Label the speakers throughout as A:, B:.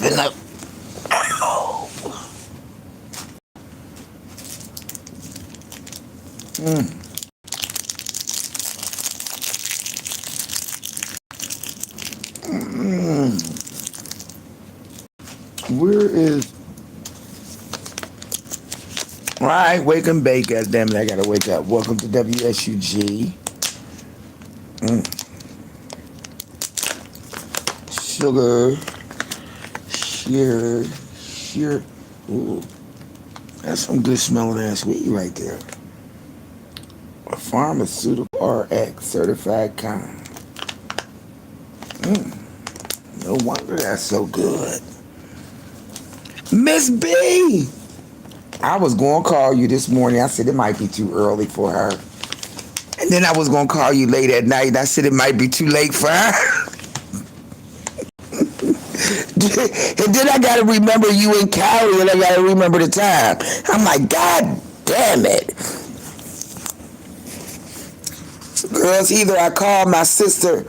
A: Been up. Where is? All right, wake and bake. God damn it, I gotta wake up. Welcome to WSUG. Sugar, sheer. Ooh, that's some good smelling ass weed right there. A pharmaceutical RX certified kind. No wonder that's so good. Miss B! I was going to call you this morning. I said it might be too early for her. And then I was going to call you late at night. I said it might be too late for her. And then I got to remember you in Cali, and I got to remember the time. I'm like, God damn it. Girls, either I call my sister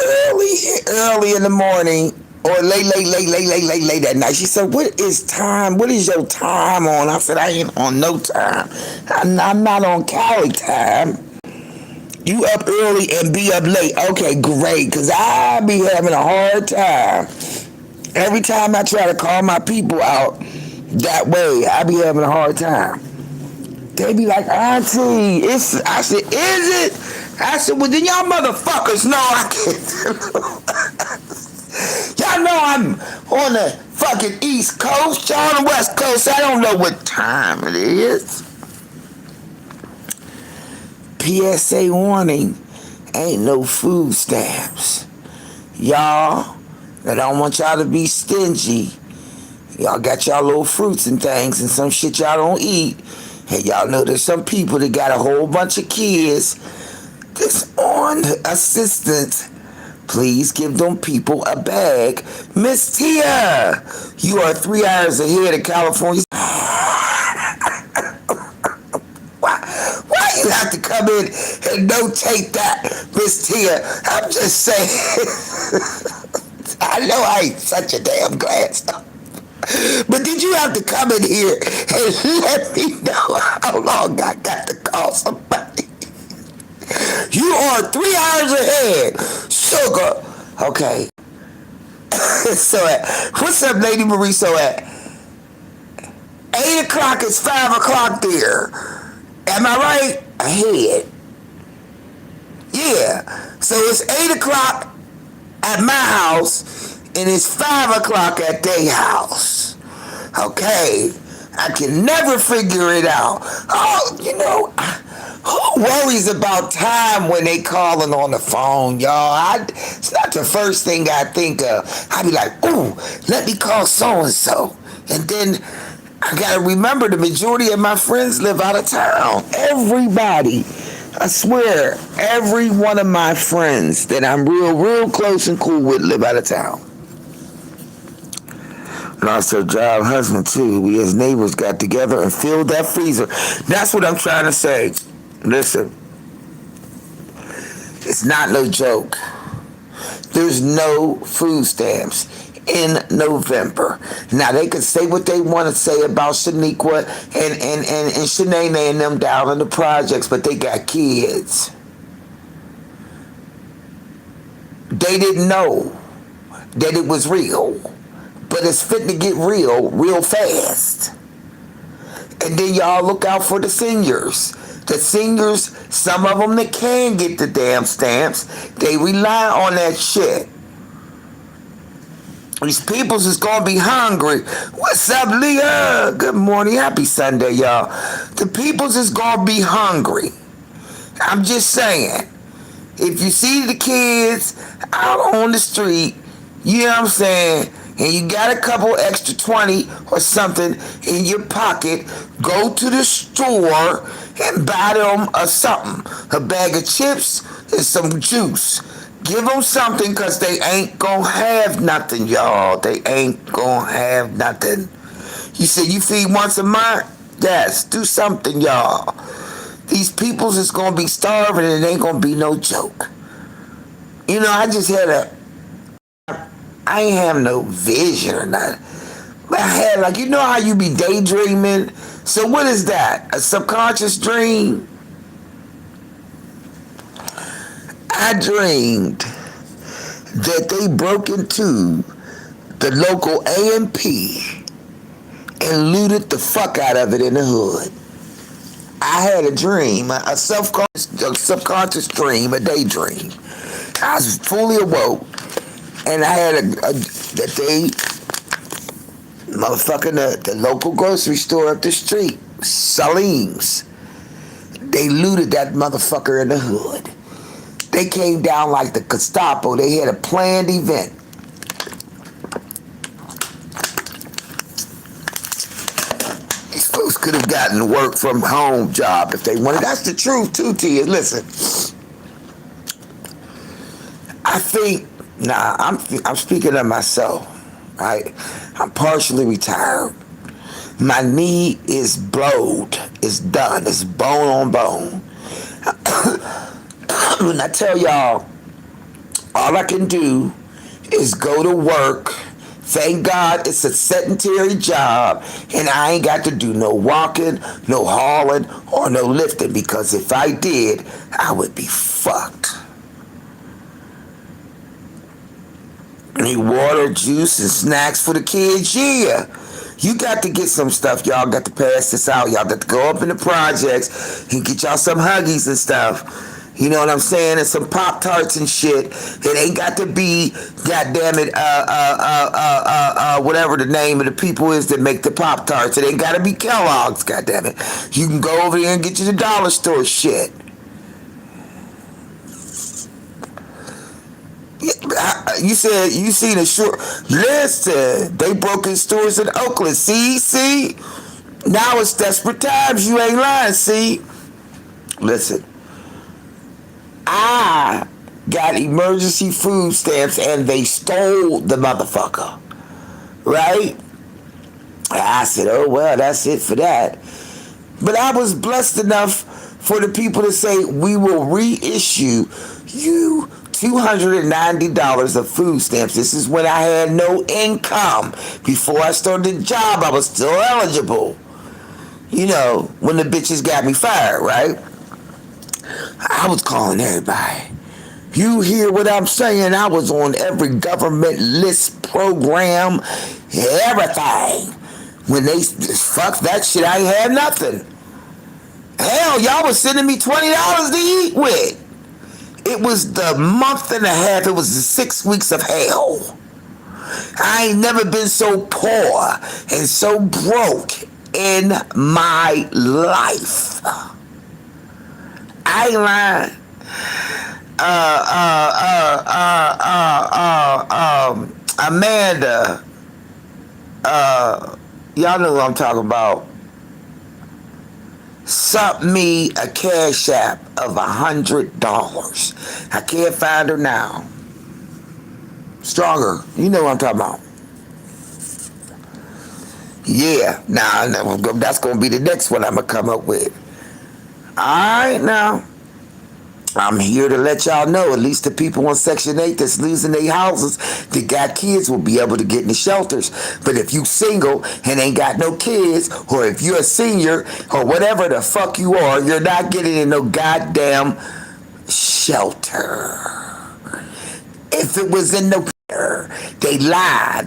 A: early in the morning, or late at night. She said, what is time? What is your time on? I said, I ain't on no time. I'm not on Cali time. You up early and be up late. Okay, great, because I be having a hard time. Every time I try to call my people out that way, I be having a hard time. They be like, Auntie, I said, is it? I said, well, then y'all motherfuckers know I can't. Y'all know I'm on the fucking East Coast, y'all on the West Coast. I don't know what time it is. PSA warning, ain't no food stamps. Y'all, I don't want y'all to be stingy. Y'all got y'all little fruits and things and some shit y'all don't eat. And y'all know there's some people that got a whole bunch of kids that's on assistance. Please give them people a bag. Miss Tia, you are 3 hours ahead of California. Why you have to come in and notate that, Miss Tia? I'm just saying. I know I ain't such a damn glass though. But did you have to come in here and let me know how long I got to call somebody? You are 3 hours ahead, sugar. Okay. So what's up, Lady Marie? So at 8 o'clock is 5 o'clock there. Am I right? Ahead. Yeah. So it's 8 o'clock at my house, and it's 5 o'clock at their house. Okay. I can never figure it out. Oh, you know, who worries about time when they calling on the phone, y'all? It's not the first thing I think of. I be like, ooh, let me call so-and-so. And then I gotta remember the majority of my friends live out of town. Everybody. I swear, every one of my friends that I'm real close and cool with live out of town. Lost her job husband too. We as neighbors got together and filled that freezer. That's what I'm trying to say. Listen, it's not no joke. There's no food stamps in November. Now they can say what they want to say about Shaniqua and Shanae and them down in the projects, but they got kids. They didn't know that it was real. But it's fit to get real fast. And then y'all look out for the seniors. The seniors, some of them that can get the damn stamps, they rely on that shit. These peoples is gonna be hungry. What's up, Leah? Good morning. Happy Sunday, y'all. The peoples is gonna be hungry. I'm just saying. If you see the kids out on the street, you know what I'm saying, and you got a couple extra 20 or something in your pocket, go to the store and buy them a bag of chips and some juice. Give them something, because they ain't gonna have nothing, y'all. They ain't gonna have nothing. You said you feed once a month? Yes, do something, y'all. These peoples is gonna be starving, and it ain't gonna be no joke. You know, I I ain't have no vision or nothing. But I had, like, you know how you be daydreaming? So what is that? A subconscious dream? I dreamed that they broke into the local A&P and looted the fuck out of it in the hood. I had a dream, a subconscious dream, a daydream. I was fully awoke, and I had that they, motherfucking the local grocery store up the street, Salim's, they looted that motherfucker in the hood. They came down like the Gestapo. They had a planned event. These folks could have gotten a work from home job if they wanted. That's the truth too to you. Listen, I think, I'm speaking of myself, right? I'm partially retired. My knee is blowed. It's done. It's bone on bone. When I tell y'all, all I can do is go to work. Thank God it's a sedentary job, and I ain't got to do no walking, no hauling, or no lifting, because if I did, I would be fucked. Need water, juice, and snacks for the kids, yeah. You got to get some stuff. Y'all got to pass this out. Y'all got to go up in the projects and get y'all some Huggies and stuff. You know what I'm saying? And some Pop-Tarts and shit. It ain't got to be, goddammit, whatever the name of the people is that make the Pop-Tarts. It ain't got to be Kellogg's, goddammit. You can go over there and get you the dollar store shit. You said you seen a short. Listen, they broke in stores in Oakland. See? Now it's desperate times. You ain't lying, see? Listen. I got emergency food stamps and they stole the motherfucker. Right? I said, oh, well, that's it for that. But I was blessed enough for the people to say, we will reissue you $290 of food stamps. This is when I had no income. Before I started the job, I was still eligible. You know, when the bitches got me fired, right? I was calling everybody. You hear what I'm saying? I was on every government list, program, everything. When they fuck that shit, I ain't had nothing. Hell, y'all was sending me $20 to eat with. It was the month and a half, it was the 6 weeks of hell. I ain't never been so poor and so broke in my life. I ain't lying. Amanda, y'all know what I'm talking about. Sent me a cash app of $100. I can't find her now. Stronger, you know what I'm talking about. Yeah, now that's gonna be the next one I'm gonna come up with. Alright, now I'm here to let y'all know, at least the people on Section 8 that's losing their houses that got kids will be able to get in the shelters. But if you single and ain't got no kids, or if you're a senior, or whatever the fuck you are, you're not getting in no goddamn shelter. If it was in the they lied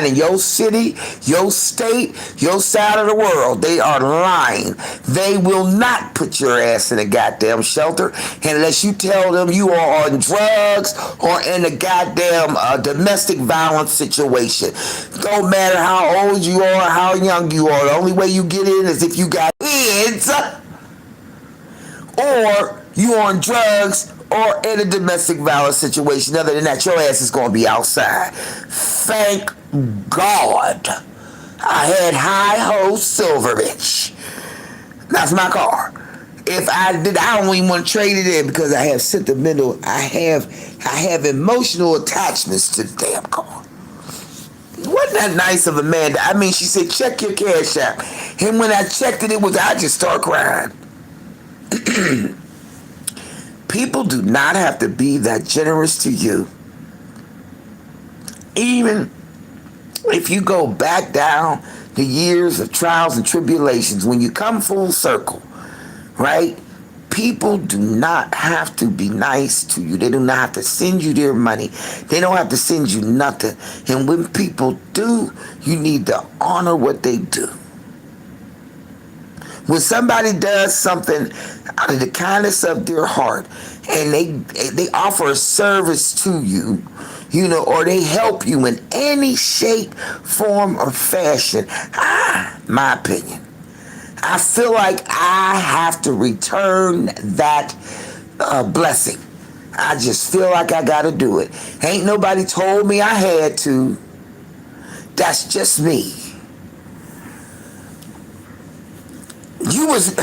A: in your city, your state, your side of the world. They are lying. They will not put your ass in a goddamn shelter unless you tell them you are on drugs or in a goddamn domestic violence situation. Don't matter how old you are, how young you are. The only way you get in is if you got kids or you on drugs or in a domestic violence situation. Other than that, your ass is going to be outside. Thank God I had Hi-Ho Silver, bitch. That's my car. If I did, I don't even want to trade it in because I have sentimental, I have emotional attachments to the damn car. Wasn't that nice of Amanda? I mean, she said, check your cash app. And when I checked it, I just start crying. People do not have to be that generous to you. Even if you go back down the years of trials and tribulations, when you come full circle, right? People do not have to be nice to you. They do not have to send you their money. They don't have to send you nothing. And when people do, you need to honor what they do. When somebody does something out of the kindness of their heart and they offer a service to you, you know, or they help you in any shape, form, or fashion, my opinion, I feel like I have to return that blessing. I just feel like I gotta do it. Ain't nobody told me I had to. That's just me. You was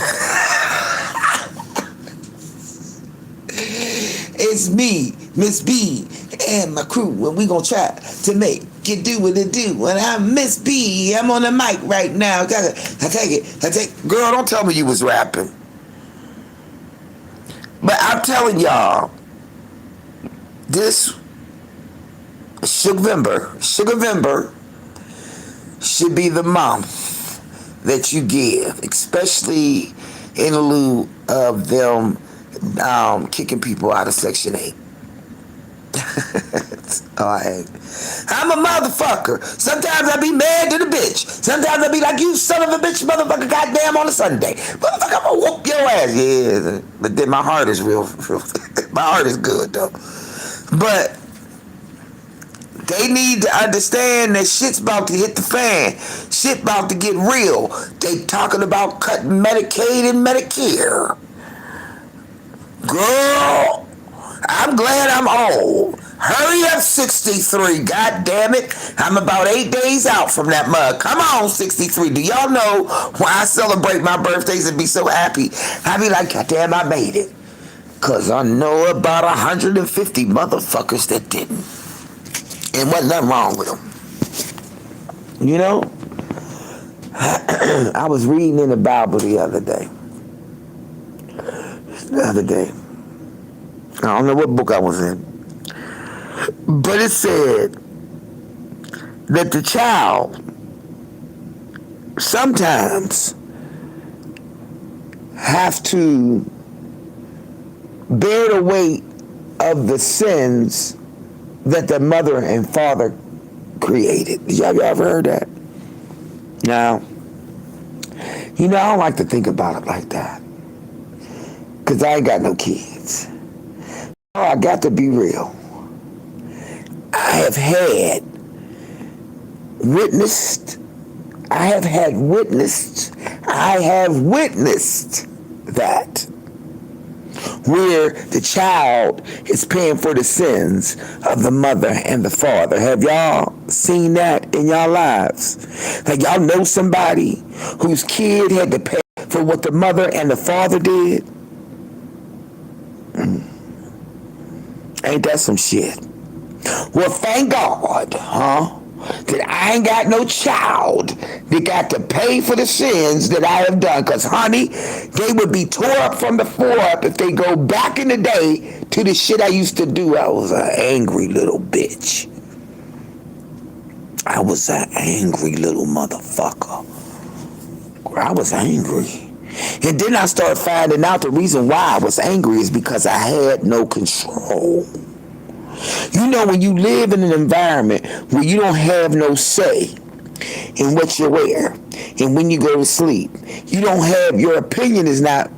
A: it's me, Miss B, and my crew, and we gonna try to make it do what it do. And I'm Miss B, I'm on the mic right now. I take it. Girl, don't tell me you was rapping. But I'm telling y'all, this Sugarvember should be the month that you give, especially in lieu of them kicking people out of Section 8. I'm a motherfucker. Sometimes I be mad to the bitch. Sometimes I be like, you son of a bitch, motherfucker, goddamn on a Sunday. Motherfucker, I'm gonna whoop your ass. Yeah, but then my heart is real. My heart is good, though. But they need to understand that shit's about to hit the fan. Shit about to get real. They talking about cutting Medicaid and Medicare. Girl, I'm glad I'm old. Hurry up, 63. God damn it. I'm about 8 days out from that mug. Come on, 63. Do y'all know why I celebrate my birthdays and be so happy? I be like, God damn, I made it. Because I know about 150 motherfuckers that didn't. And wasn't nothing wrong with them. You know? I was reading in the Bible the other day. I don't know what book I was in. But it said that the child sometimes have to bear the weight of the sins that the mother and father created. Y'all ever heard that? Now, you know, I don't like to think about it like that. Because I ain't got no kids. Oh, I got to be real. I have witnessed that. Where the child is paying for the sins of the mother and the father. Have y'all seen that in y'all lives? Like y'all know somebody whose kid had to pay for what the mother and the father did? Ain't that some shit? Well, thank God, that I ain't got no child that got to pay for the sins that I have done. Because, honey, they would be tore up from the floor up if they go back in the day to the shit I used to do. I was an angry little bitch. I was an angry little motherfucker. I was angry. And then I started finding out the reason why I was angry is because I had no control. You know, when you live in an environment where you don't have no say in what you wear and when you go to sleep, you don't have, your opinion is not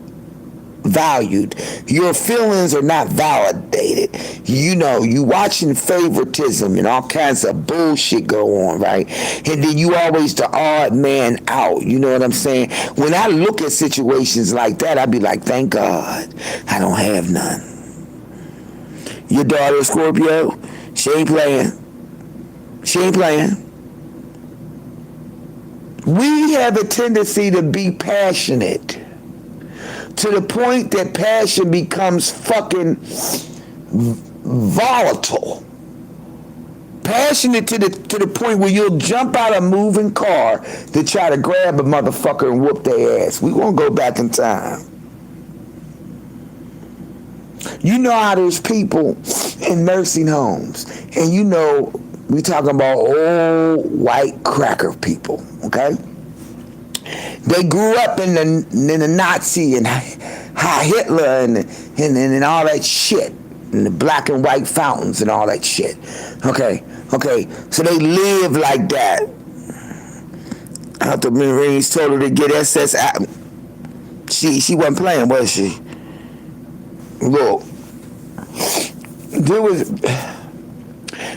A: valued. Your feelings are not validated. You know, you watching favoritism and all kinds of bullshit go on, right? And then you always the odd man out. You know what I'm saying? When I look at situations like that, I be like, thank God I don't have none. Your daughter, Scorpio, she ain't playing. We have a tendency to be passionate to the point that passion becomes fucking volatile. Passionate to the point where you'll jump out a moving car to try to grab a motherfucker and whoop their ass. We won't go back in time. You know how there's people in nursing homes, and you know we talking about old white cracker people, okay? They grew up in the Nazi and Heil Hitler and all that shit, and the black and white fountains and all that shit. Okay, so they live like that. I thought the Marines told her to get SS out. She wasn't playing, was she? Look,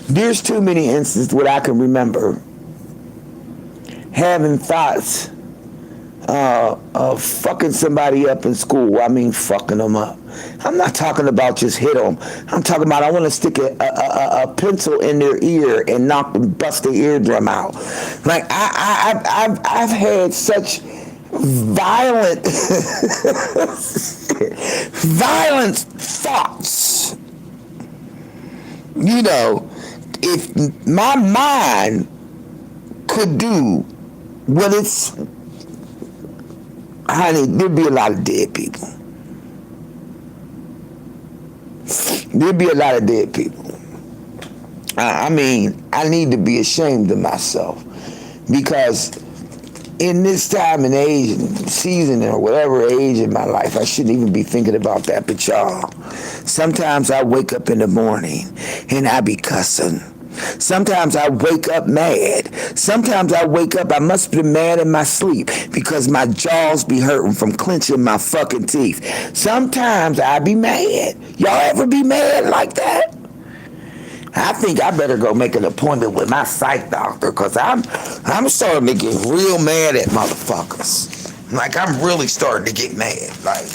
A: there's too many instances what I can remember having thoughts of fucking somebody up in school. I mean, fucking them up. I'm not talking about just hit them. I'm talking about I want to stick a pencil in their ear and bust their eardrum out. Like I've had such violent violent thoughts. You know, if my mind could do what it's, honey, there'd be a lot of dead people. There'd be a lot of dead people. I mean, I need to be ashamed of myself, because in this time and age, season, or whatever age in my life, I shouldn't even be thinking about that. But y'all, sometimes I wake up in the morning and I be cussing. Sometimes I wake up mad. Sometimes I wake up, I must be mad in my sleep because my jaws be hurting from clenching my fucking teeth. Sometimes I be mad. Y'all ever be mad like that? I think I better go make an appointment with my psych doctor, because I'm starting to get real mad at motherfuckers. Like, I'm really starting to get mad. Like,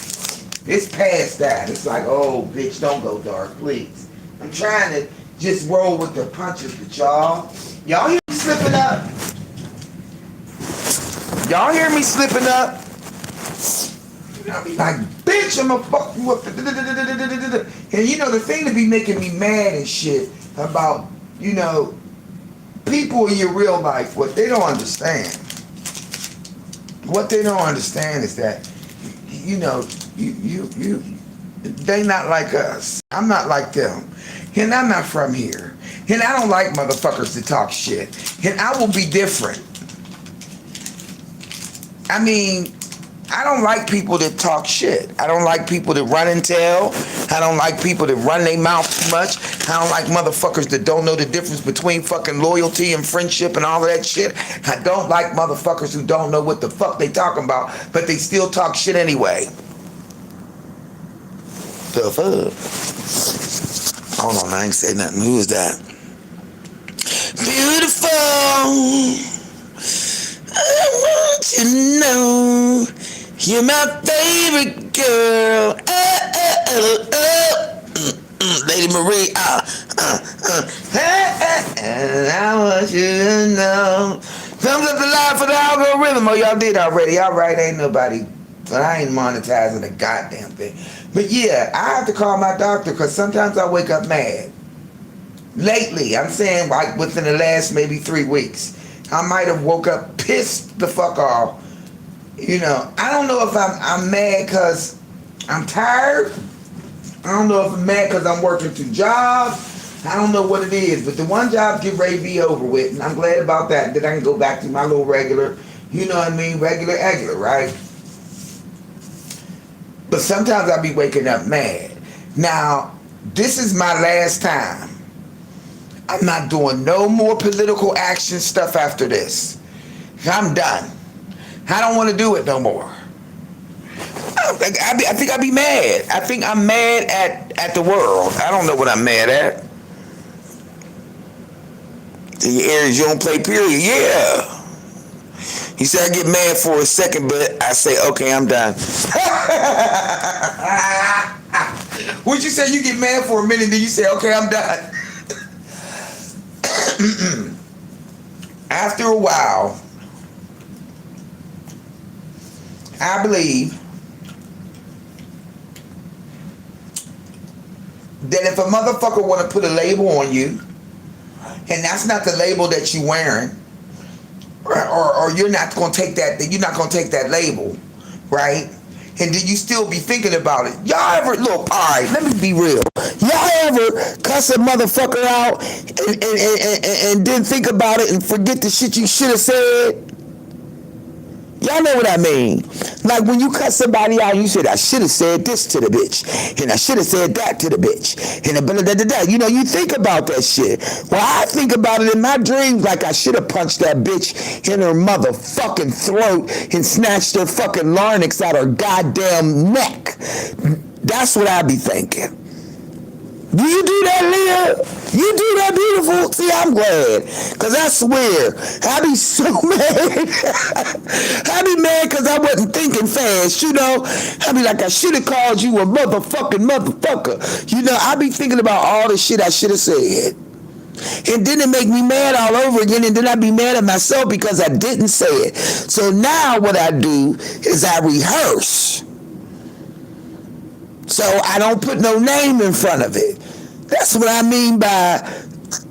A: it's past that. It's like, oh, bitch, don't go dark, please. I'm trying to just roll with the punches, but y'all hear me slipping up? Y'all hear me slipping up? I'll be like, bitch, I'm a fuck you up. And you know, the thing to be making me mad and shit about, you know, people in your real life, what they don't understand. What they don't understand is that, you know, they not like us. I'm not like them. And I'm not from here. And I don't like motherfuckers to talk shit. And I will be different. I mean, I don't like people that talk shit. I don't like people that run and tell. I don't like people that run their mouth too much. I don't like motherfuckers that don't know the difference between fucking loyalty and friendship and all of that shit. I don't like motherfuckers who don't know what the fuck they talking about, but they still talk shit anyway. The fuck? Hold on, I ain't say nothing. Who is that? Beautiful. I want you to know you're my favorite girl. Lady Marie. And I want you to know. Thumbs up the line for the algorithm. Oh, y'all did already. All right, ain't nobody. But I ain't monetizing the goddamn thing. But yeah, I have to call my doctor, because sometimes I wake up mad. Lately, I'm saying like within the last maybe 3 weeks, I might have woke up pissed the fuck off. You know, I don't know if I'm mad because I'm tired. I don't know if I'm mad because I'm working 2 jobs. I don't know what it is, but the one job get ready to be over with, and I'm glad about that. That I can go back to my little regular, you know what I mean, regular, right? But sometimes I'll be waking up mad. Now, this is my last time. I'm not doing no more political action stuff after this. I'm done. I don't want to do it no more. I think I'll be mad. I think I'm mad at the world. I don't know what I'm mad at. The areas you don't play, period. Yeah. He said I get mad for a second, but I say, okay, I'm done. What you say? You get mad for a minute, then you say, okay, I'm done. After a while, I believe that if a motherfucker want to put a label on you, and that's not the label that you wearing, or you're not gonna take that label, right? and then you still be thinking about it. Y'all ever, look, alright, let me be real. Y'all ever cuss a motherfucker out and then think about it and forget the shit you should have said? Y'all know what I mean. Like when you cut somebody out, you said, I should have said this to the bitch. And I should have said that to the bitch. And you know, you think about that shit. Well, I think about it in my dreams like I should have punched that bitch in her motherfucking throat and snatched her fucking larynx out her goddamn neck. That's what I be thinking. Do you do that, Leah? You do that, beautiful? See, I'm glad. Because I swear, I be so mad. I be mad because I wasn't thinking fast, you know? I be like, I should have called you a motherfucker. You know, I be thinking about all the shit I should have said. And then it make me mad all over again, and then I be mad at myself because I didn't say it. So now what I do is I rehearse. So I don't put no name in front of it. That's what I mean by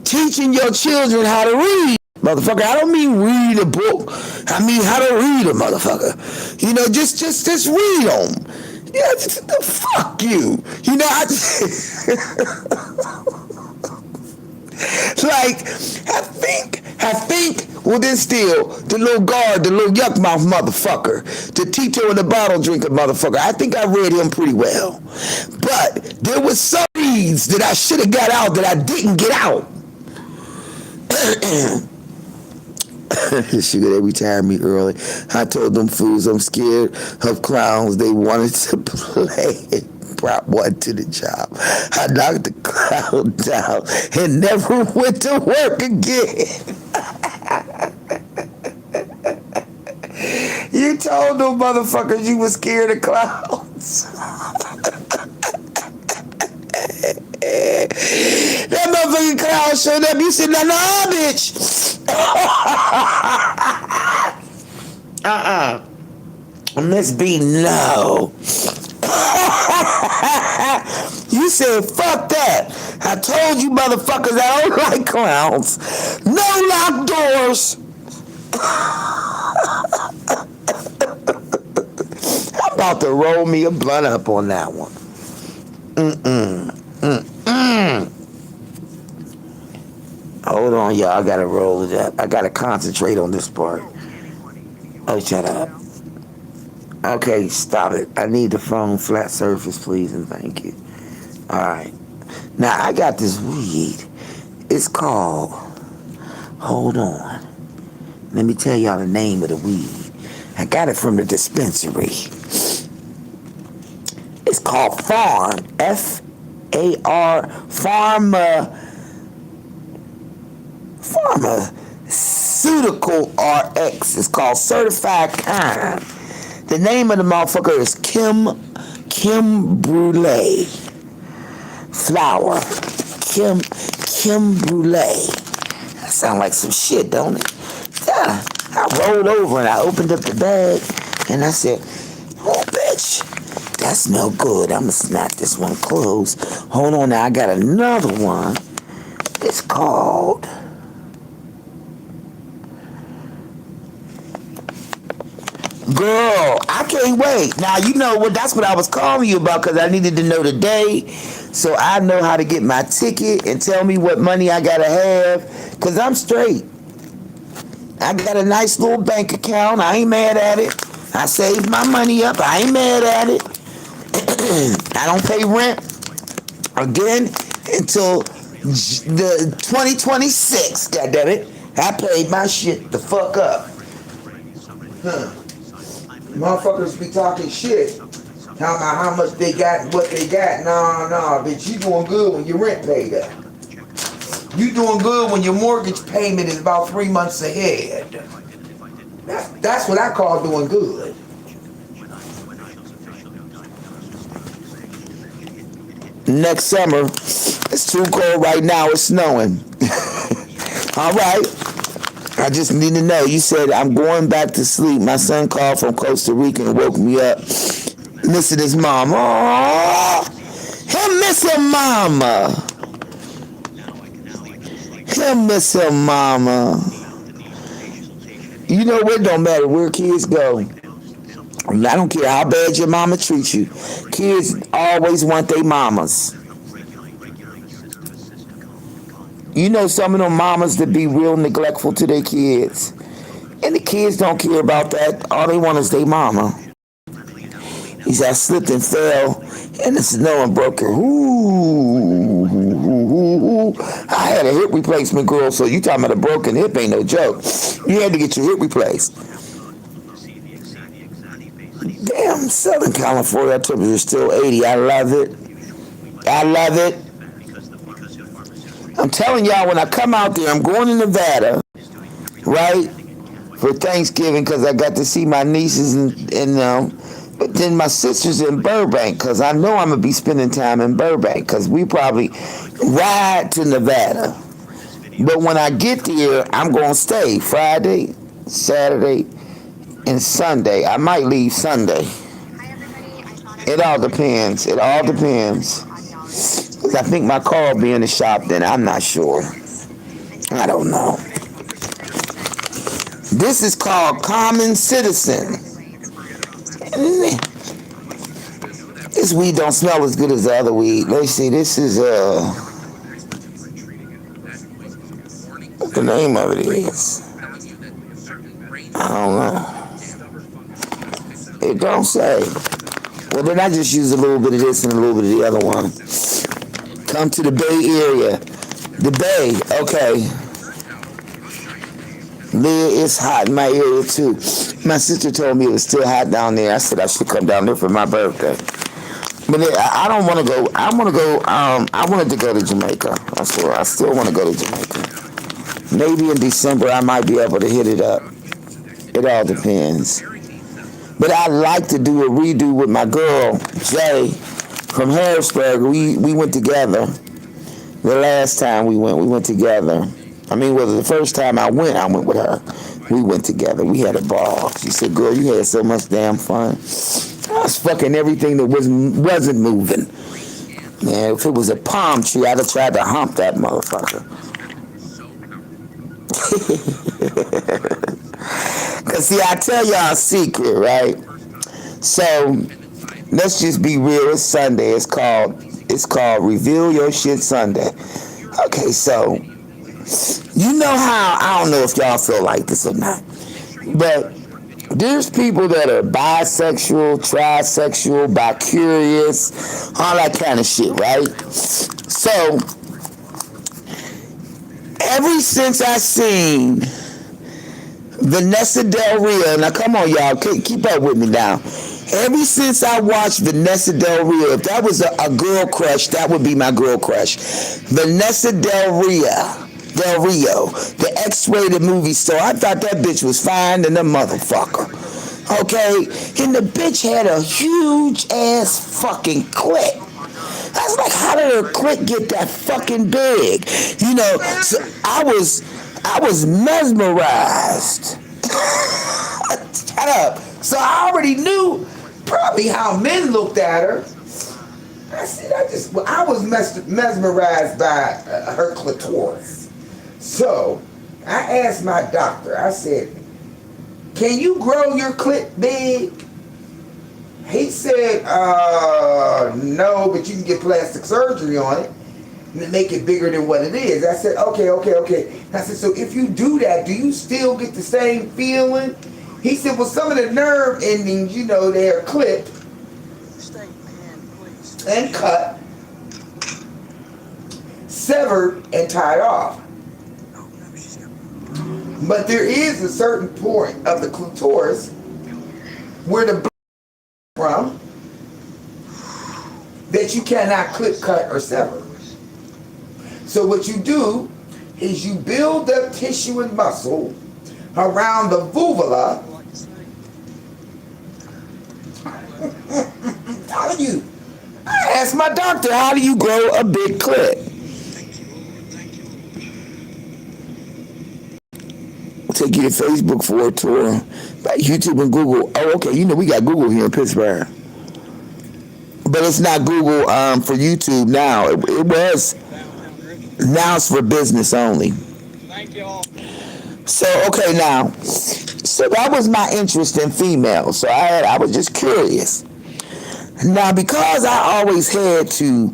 A: teaching your children how to read, motherfucker. I don't mean read a book. I mean how to read a motherfucker. You know, just read them. Yeah, fuck you. You know, like, I think, well then still, the little yuck mouth motherfucker, the Tito and the bottle drinker motherfucker, I think I read him pretty well. But there was some reads that I should have got out that I didn't get out. Sugar, they retired me early. I told them fools I'm scared of clowns. They wanted to play it. Brought one to the job. I knocked the clown down and never went to work again. You told them motherfuckers you was scared of clowns. That motherfucking clown showed up. You said, nah, bitch. Miss B, no. You said, fuck that. I told you motherfuckers I don't like clowns. No locked doors. I'm about to roll me a blunt up on that one. Hold on, y'all. I gotta roll it up. I gotta concentrate on this part. Oh, shut up. Okay, stop it. I need the phone flat surface, please, and thank you. All right. Now, I got this weed. It's called, hold on. Let me tell y'all the name of the weed. I got it from the dispensary. It's called Farm, F-A-R, Pharmaceutical RX. It's called Certified Kind. The name of the motherfucker is Kim Brulee. Flower. Kim Brulee. That sound like some shit, don't it? Yeah. I rolled over and I opened up the bag and I said, oh, bitch, that smell good. I'm gonna snap this one closed. Hold on now, I got another one. It's called Girl, I can't wait. Now, you know what? That's what I was calling you about because I needed to know the day so I know how to get my ticket and tell me what money I got to have because I'm straight. I got a nice little bank account. I ain't mad at it. I saved my money up. I ain't mad at it. I don't pay rent again until the 2026, goddammit. I paid my shit the fuck up. Huh. Motherfuckers be talking shit, talking about how much they got and what they got. No, bitch, you doing good when your rent paid up. You doing good when your mortgage payment is about 3 months ahead. That's what I call doing good. Next summer, it's too cold right now, it's snowing. All right. I just need to know. You said, I'm going back to sleep. My son called from Costa Rica and woke me up. Missing his mom. Oh, him missing mama. Him missing mama. You know what? Don't matter where kids go. I don't care how bad your mama treats you. Kids always want their mamas. You know some of them mamas that be real neglectful to their kids. And the kids don't care about that. All they want is their mama. He said, I slipped and fell in the snow and broke it. Ooh. I had a hip replacement, girl, so you talking about a broken hip ain't no joke. You had to get your hip replaced. Damn, Southern California temperature is still 80. I love it. I love it. I'm telling y'all, when I come out there, I'm going to Nevada, right, for Thanksgiving because I got to see my nieces and but then my sister's in Burbank because I know I'm going to be spending time in Burbank because we probably ride to Nevada. But when I get there, I'm going to stay Friday, Saturday, and Sunday. I might leave Sunday. It all depends. It all depends. I think my car will be in the shop then. I'm not sure. I don't know. This is called Common Citizen. This weed don't smell as good as the other weed. Let's see. This is what the name of it is. I don't know. It don't say. Well, then I just use a little bit of this and a little bit of the other one. Come to the Bay Area. The Bay, okay. Leah, it's hot in my area too. My sister told me it was still hot down there. I said I should come down there for my birthday. But I don't want to go. I want to go. I wanted to go to Jamaica. I still want to go to Jamaica. Maybe in December I might be able to hit it up. It all depends. But I'd like to do a redo with my girl, Jay, from Harrisburg. We went together. The last time we went together. I mean, well, the first time I went with her. We went together. We had a ball. She said, girl, you had so much damn fun. I was fucking everything that wasn't moving. Man, if it was a palm tree, I'd have tried to hump that motherfucker. Because, see, I tell y'all a secret, right? So, let's just be real. It's Sunday. It's called Reveal Your Shit Sunday. Okay, so, you know how, I don't know if y'all feel like this or not, but there's people that are bisexual, trisexual, bicurious, all that kind of shit, right? So, ever since I seen Vanessa Del Rio, now come on y'all, keep up with me now. Ever since I watched Vanessa Del Rio, if that was a girl crush, that would be my girl crush. Vanessa Del Rio, the X-rated movie star. I thought that bitch was fine than a motherfucker. Okay? And the bitch had a huge ass fucking clit. I was like, how did her clit get that fucking big? You know, so I was mesmerized. Shut up. So I already knew probably how men looked at her. I was mesmerized by her clitoris. So I asked my doctor, I said, can you grow your clit big? He said, no, but you can get plastic surgery on it and make it bigger than what it is. I said, okay. I said, so if you do that, do you still get the same feeling? He said, well, some of the nerve endings, you know, they're clipped and cut, severed, and tied off. But there is a certain point of the clitoris where the blood from that you cannot clip, cut, or sever. So what you do is you build up tissue and muscle around the vulva. How do you? I asked my doctor, how do you grow a big clit? Take you to Facebook for a tour, by YouTube and Google. Oh, okay, you know we got Google here in Pittsburgh, but it's not Google for YouTube now. It was. Now it's for business only.
B: Thank you all.
A: So okay, now So that was my interest in females. So I was just curious. Now, because I always had to,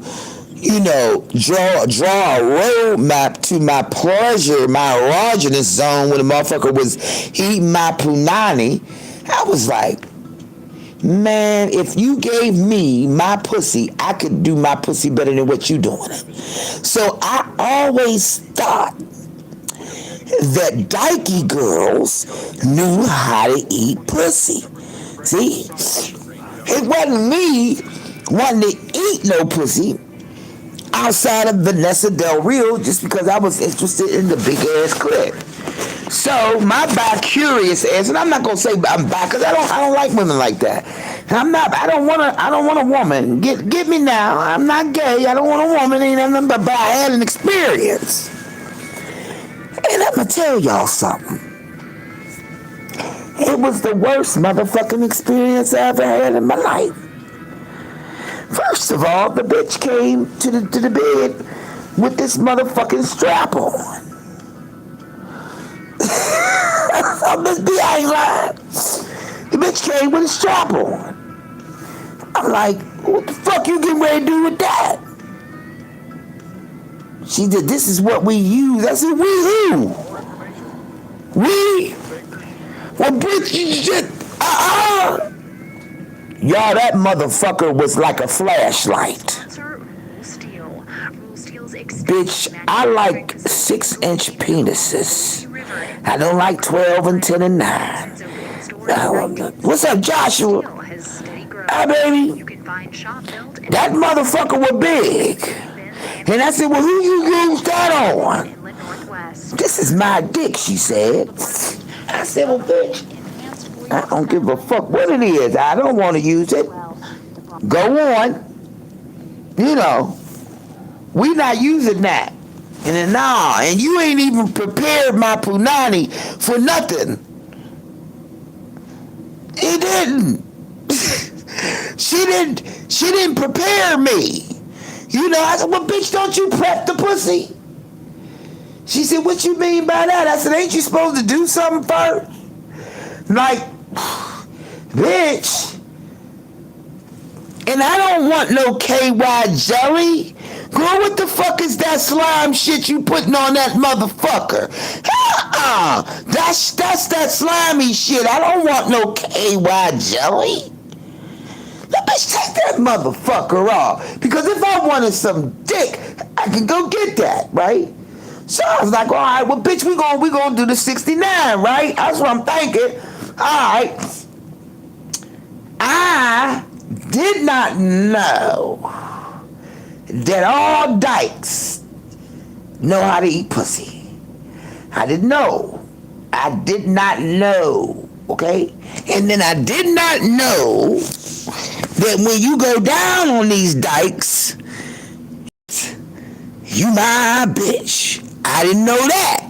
A: draw a roadmap to my pleasure, my erogenous zone when the motherfucker was eating my punani, I was like, man, if you gave me my pussy, I could do my pussy better than what you doing. So I always thought that dykey girls knew how to eat pussy. See? It wasn't me wanting to eat no pussy outside of Vanessa Del Rio just because I was interested in the big ass clit. So my bi-curious ass, and I'm not gonna say I'm bi because I don't like women like that. I don't want a woman. Get me now. I'm not gay. I don't want a woman. Ain't nothing but I had an experience. And I'm gonna tell y'all something. It was the worst motherfucking experience I ever had in my life. First of all, the bitch came to the bed with this motherfucking strap on. I ain't lying. The bitch came with a strap on. I'm like, what the fuck you getting ready to do with that? She said, this is what we use. I said, we who? We? Well, bitch, you just, Y'all, that motherfucker was like a flashlight. Bitch, I like 6-inch penises. I don't like 12 and 10 and 9. What's up, Joshua? Hi, baby. That motherfucker was big. And I said, well, who you use that on? This is my dick, she said. I said, well, bitch, I don't give a fuck what it is. I don't want to use it. Go on. We not using that. And then, nah, and you ain't even prepared my punani for nothing. He didn't. She didn't prepare me. I said, well, bitch, don't you prep the pussy? She said, what you mean by that? I said, ain't you supposed to do something first? Like, bitch. And I don't want no KY jelly. Girl, what the fuck is that slime shit you putting on that motherfucker? That's that slimy shit. I don't want no KY jelly. Let me take that motherfucker off. Because if I wanted some dick, I can go get that, right? So I was like, all right, well, bitch, we gonna do the 69, right? That's what I'm thinking. All right. I did not know that all dykes know how to eat pussy. I didn't know. I did not know, okay? And then I did not know that when you go down on these dykes, you my bitch. I didn't know that.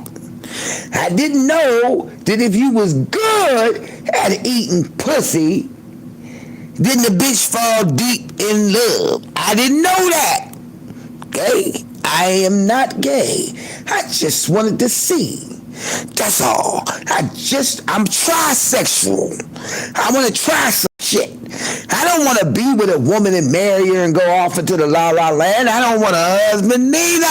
A: I didn't know that if you was good at eating pussy, then the bitch fall deep in love. I didn't know that. Okay? I am not gay. I just wanted to see. That's all. I'm trisexual. I want to try some shit. I don't want to be with a woman and marry her and go off into the la la land. I don't want a husband neither.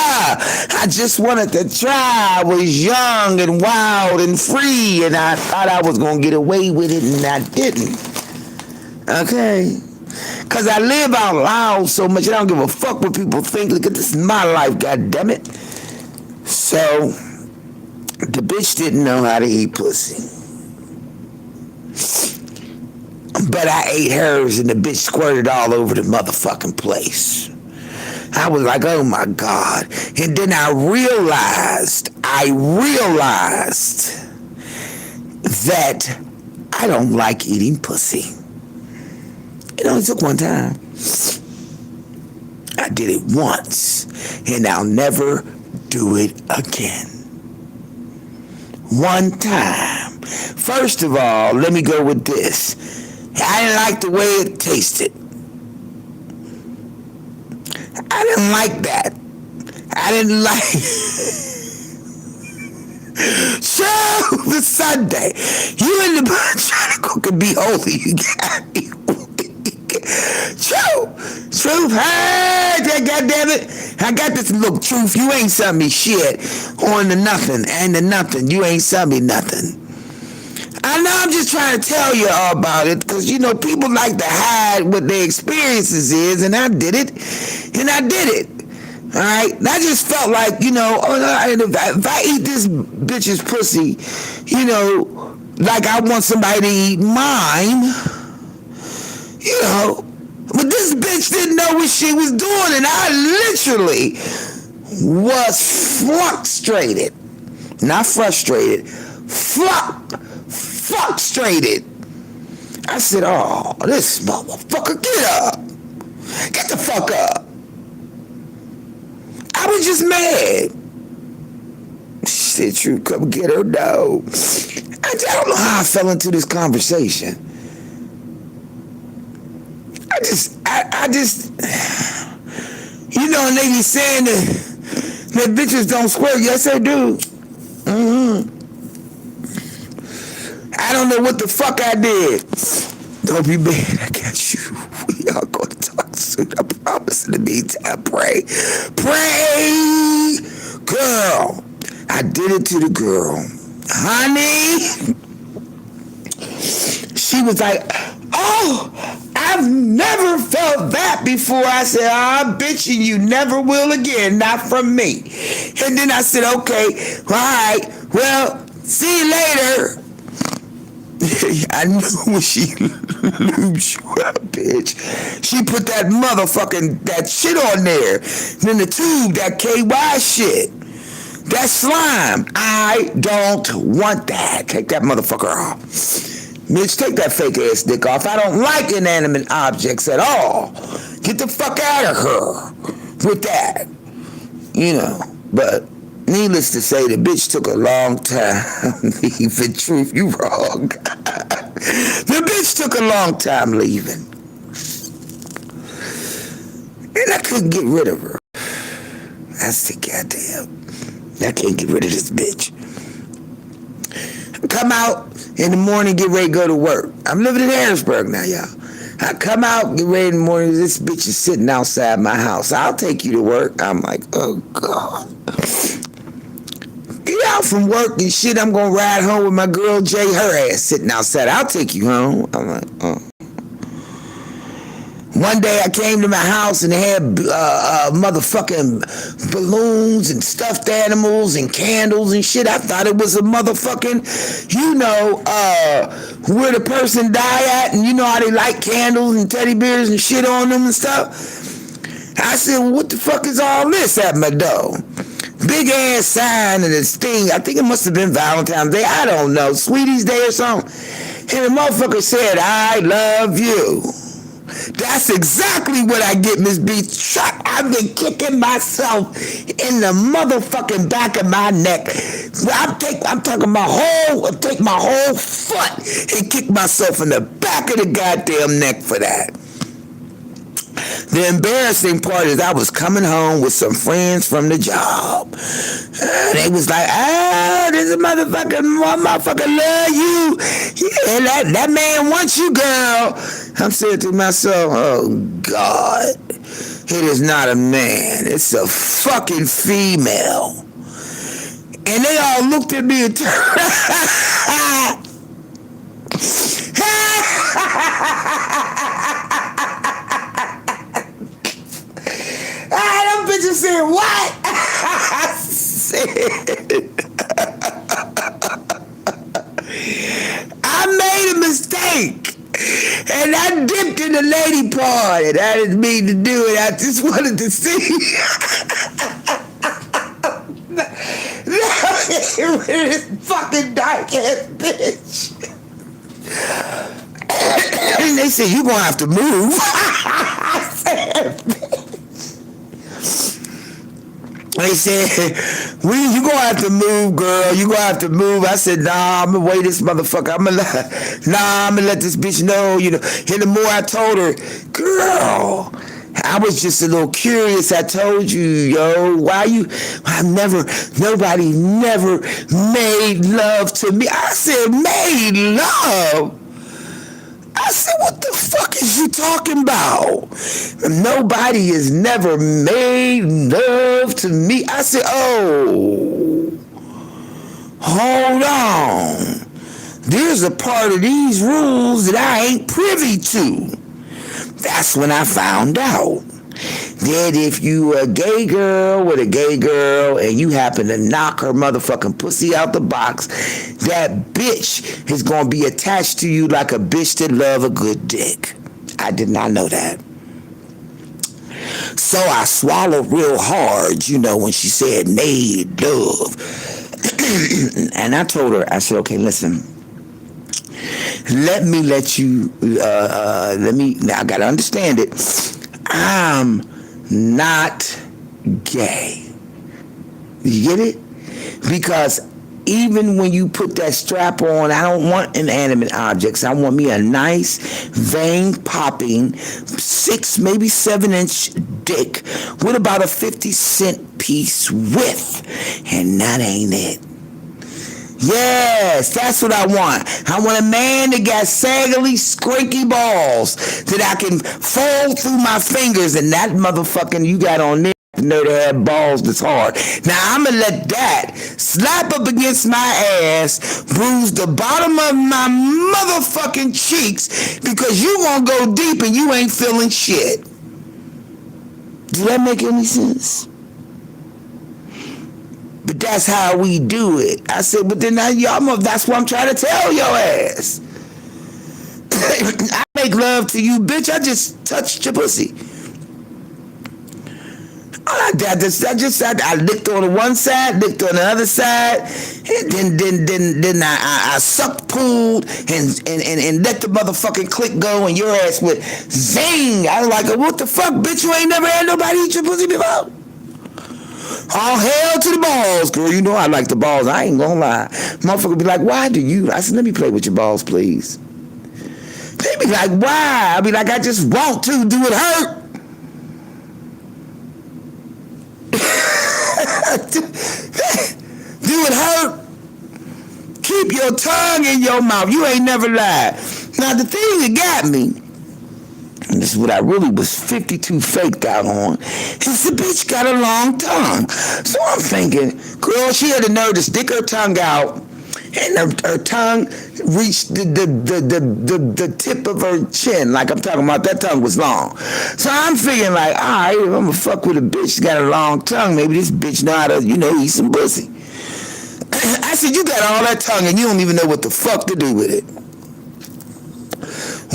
A: I just wanted to try. I was young and wild and free, and I thought I was going to get away with it, and I didn't. Okay? Because I live out loud so much, I don't give a fuck what people think. Look at this, is my life, goddammit. So, the bitch didn't know how to eat pussy. But I ate hers and the bitch squirted all over the motherfucking place. I was like, oh my God. And then I realized that I don't like eating pussy. It only took one time. I did it once, and I'll never do it again. One time. First of all, let me go with this. I didn't like the way it tasted. I didn't like that. I didn't like Show the Sunday. You in the trying to cook and be holy. You got me. Truth, hey, goddamn it. I got this. Look, Truth, you ain't sent me shit on the nothing and the nothing. You ain't sent me nothing. I know, I'm just trying to tell you all about it because, you know, people like to hide what their experiences is, and I did it. All right? And I just felt like, you know, if I eat this bitch's pussy, you know, like I want somebody to eat mine, you know, but this bitch didn't know what she was doing, and I literally was frustrated. Not frustrated. Frustrated. I said, oh, this motherfucker, get up. Get the fuck up. I was just mad. Shit, you come get her, no. I don't know how I fell into this conversation. I just, you know, and they be saying that bitches don't squirt. Yes, they do. I don't know what the fuck I did. Don't be mad. I got you. We are going to talk soon. I promise. In the meantime, pray. Pray. Girl. I did it to the girl. Honey. She was like, oh, I've never felt that before. I said, bitch, and you never will again. Not from me. And then I said, okay, all right, well, see you later. I knew when she lubed you up, bitch. She put that motherfucking, that shit on there. Then the tube, that KY shit. That slime. I don't want that. Take that motherfucker off. Bitch, take that fake ass dick off. I don't like inanimate objects at all. Get the fuck out of her with that. You know, but needless to say, the bitch took a long time leaving. Truth, you wrong. The bitch took a long time leaving. And I couldn't get rid of her. I said, goddamn, I can't get rid of this bitch. Come out in the morning, get ready to go to work. I'm living in Harrisburg now, y'all. I come out, get ready in the morning, this bitch is sitting outside my house. I'll take you to work. I'm like, oh, God. Get out from work and shit. I'm going to ride home with my girl Jay, her ass sitting outside. I'll take you home. I'm like, oh. One day I came to my house and they had motherfucking balloons and stuffed animals and candles and shit. I thought it was a motherfucking, you know, where the person die at, and you know how they like candles and teddy bears and shit on them and stuff. I said, well, what the fuck is all this at my door? Big ass sign and this thing. I think it must have been Valentine's Day. I don't know. Sweetie's Day or something. And the motherfucker said, I love you. That's exactly what I get, Miss B. I've been kicking myself in the motherfucking back of my neck. I'm talking take my whole foot and kick myself in the back of the goddamn neck for that. The embarrassing part is I was coming home with some friends from the job. They was like, this motherfucker love you. Yeah, that man wants you, girl. I'm saying to myself, oh, God. It is not a man. It's a fucking female. And they all looked at me and turned. Them bitches said, what? I said, I made a mistake. And I dipped in the lady part. And I didn't mean to do it. I just wanted to see. This fucking dark ass bitch. And they said, you gonna have to move. I said, they said, you gonna have to move, girl. You gonna have to move. I said, nah, I'm gonna wait this motherfucker. I'm gonna let this bitch know, you know. And the more I told her, girl, I was just a little curious. I told you, yo, nobody never made love to me. I said, made love? I said, what the fuck is you talking about? Nobody has never made love to me. I said, oh, hold on. There's a part of these rules that I ain't privy to. That's when I found out that if you a gay girl with a gay girl and you happen to knock her motherfucking pussy out the box, that bitch is gonna be attached to you like a bitch that love a good dick. I did not know that. So I swallowed real hard, when she said made love. And I told her, I said, okay, listen. Now I gotta understand it. I'm not gay. You get it? Because even when you put that strap on, I don't want inanimate objects. I want me a nice, vein-popping, 6, maybe 7-inch dick with about a 50-cent piece width. And that ain't it. Yes, that's what I want. I want a man that got saggly, scraky balls that I can fold through my fingers, and that motherfucking you got on there, know they have balls that's hard. Now I'm gonna let that slap up against my ass, bruise the bottom of my motherfucking cheeks, because you won't go deep and you ain't feeling shit. Do that make any sense? But that's how we do it. I said, but then that's what I'm trying to tell your ass. I make love to you, bitch. I just touched your pussy. I licked on the one side, licked on the other side, and then I sucked, pulled, and let the motherfucking click go, and your ass went zing. I was like, what the fuck, bitch? You ain't never had nobody eat your pussy before? All hell to the balls, girl. You know I like the balls. I ain't gonna lie. Motherfucker be like, why do you? I said, let me play with your balls, please. They be like, why? I be like, I just want to. Do it hurt? Do it hurt? Keep your tongue in your mouth. You ain't never lied. Now, the thing that got me, and this is what I really was 52 faked out on, is the bitch got a long tongue. So I'm thinking, girl, she had the nerve to stick her tongue out, and her tongue reached the tip of her chin. Like I'm talking about, that tongue was long. So I'm figuring like, all right, if I'm gonna fuck with a bitch that got a long tongue, maybe this bitch know how to, eat some pussy. I said, you got all that tongue and you don't even know what the fuck to do with it.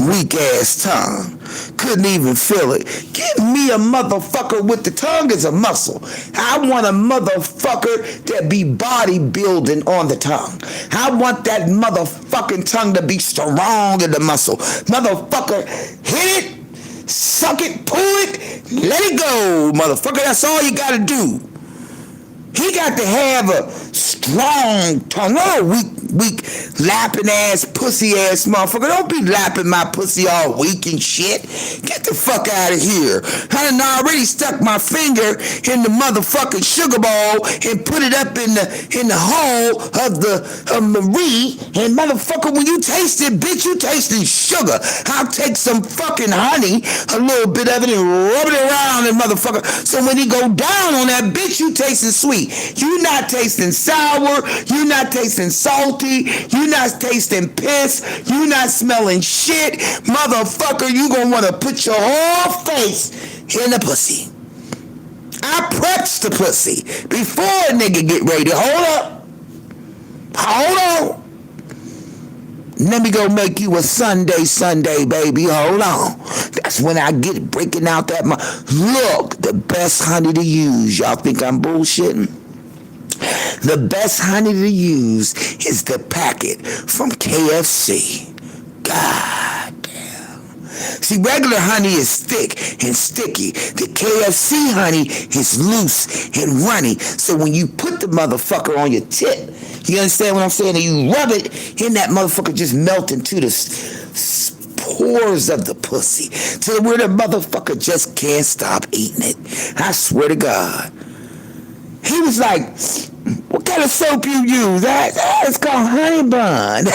A: Weak ass tongue. Couldn't even feel it. Give me a motherfucker with the tongue as a muscle. I want a motherfucker that be bodybuilding on the tongue. I want that motherfucking tongue to be strong in the muscle. Motherfucker, hit it, suck it, pull it, let it go, motherfucker. That's all you gotta do. He got to have a strong tongue, not a weak, lapping ass, pussy ass motherfucker. Don't be lapping my pussy all weak and shit. Get the fuck out of here. I done already stuck my finger in the motherfucking sugar bowl and put it up in the hole of the Marie. And motherfucker, when you taste it, bitch, you tasting sugar. I'll take some fucking honey, a little bit of it, and rub it around that motherfucker. So when he go down on that bitch, you tasting sweet. You not tasting sour, you not tasting salty, you not tasting piss, you not smelling shit. Motherfucker, you gonna wanna put your whole face in the pussy. I preps the pussy before a nigga get ready. Hold on. Let me go make you a Sunday, baby. Hold on. That's when I get breaking out that. Look, the best honey to use. Y'all think I'm bullshitting? The best honey to use is the packet from KFC. God damn. See, regular honey is thick and sticky. The KFC honey is loose and runny. So when you put the motherfucker on your tip, you understand what I'm saying? And you rub it, and that motherfucker just melt into the pores of the pussy to where the motherfucker just can't stop eating it. I swear to God. He was like, what kind of soap you use? It's called Honey Bun.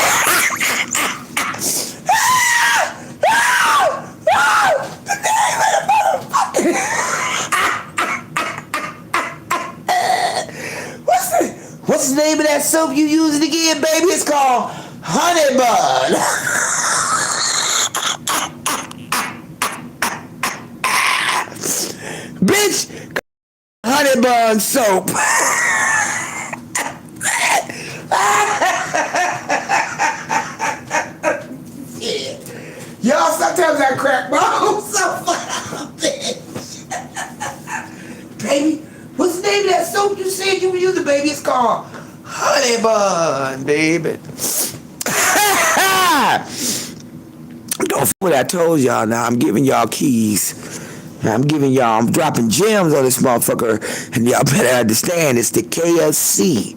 A: What's the name of that soap you using again, baby? It's called Honey Bun. Bitch, Honey Bun soap. Yeah. Y'all, sometimes I crack my own so bitch. Baby, what's the name of that soap you said you were using, baby? It's called Honey Bun, baby. Don't forget what I told y'all. Now I'm giving y'all keys. I'm dropping gems on this motherfucker, and y'all better understand it's the KFC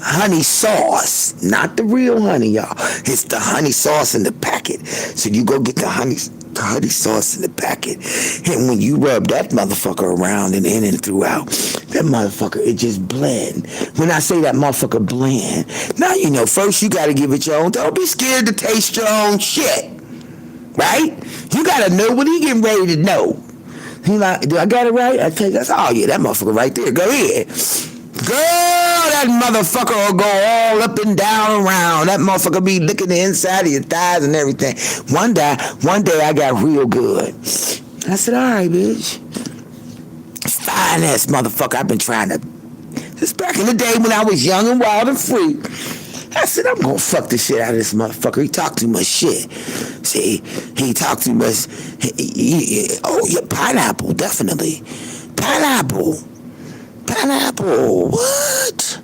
A: honey sauce, not the real honey, y'all. It's the honey sauce in the packet. So you go get the honey sauce in the packet, and when you rub that motherfucker around and in and throughout, that motherfucker, it just blend. When I say that motherfucker blend, now you know, first you gotta give it your own. Don't be scared to taste your own shit. Right? You gotta know what he getting ready to know. He like, do I got it right? I tell you, that's, oh yeah, that motherfucker right there. Go ahead. Girl, that motherfucker will go all up and down around. That motherfucker be licking the inside of your thighs and everything. One day I got real good. I said, all right, bitch. Fine ass motherfucker. I've been trying to. This back in the day when I was young and wild and free. I said, I'm gonna fuck the shit out of this motherfucker. He talk too much shit. See, he talk too much. Oh, yeah, pineapple, definitely. Pineapple. What?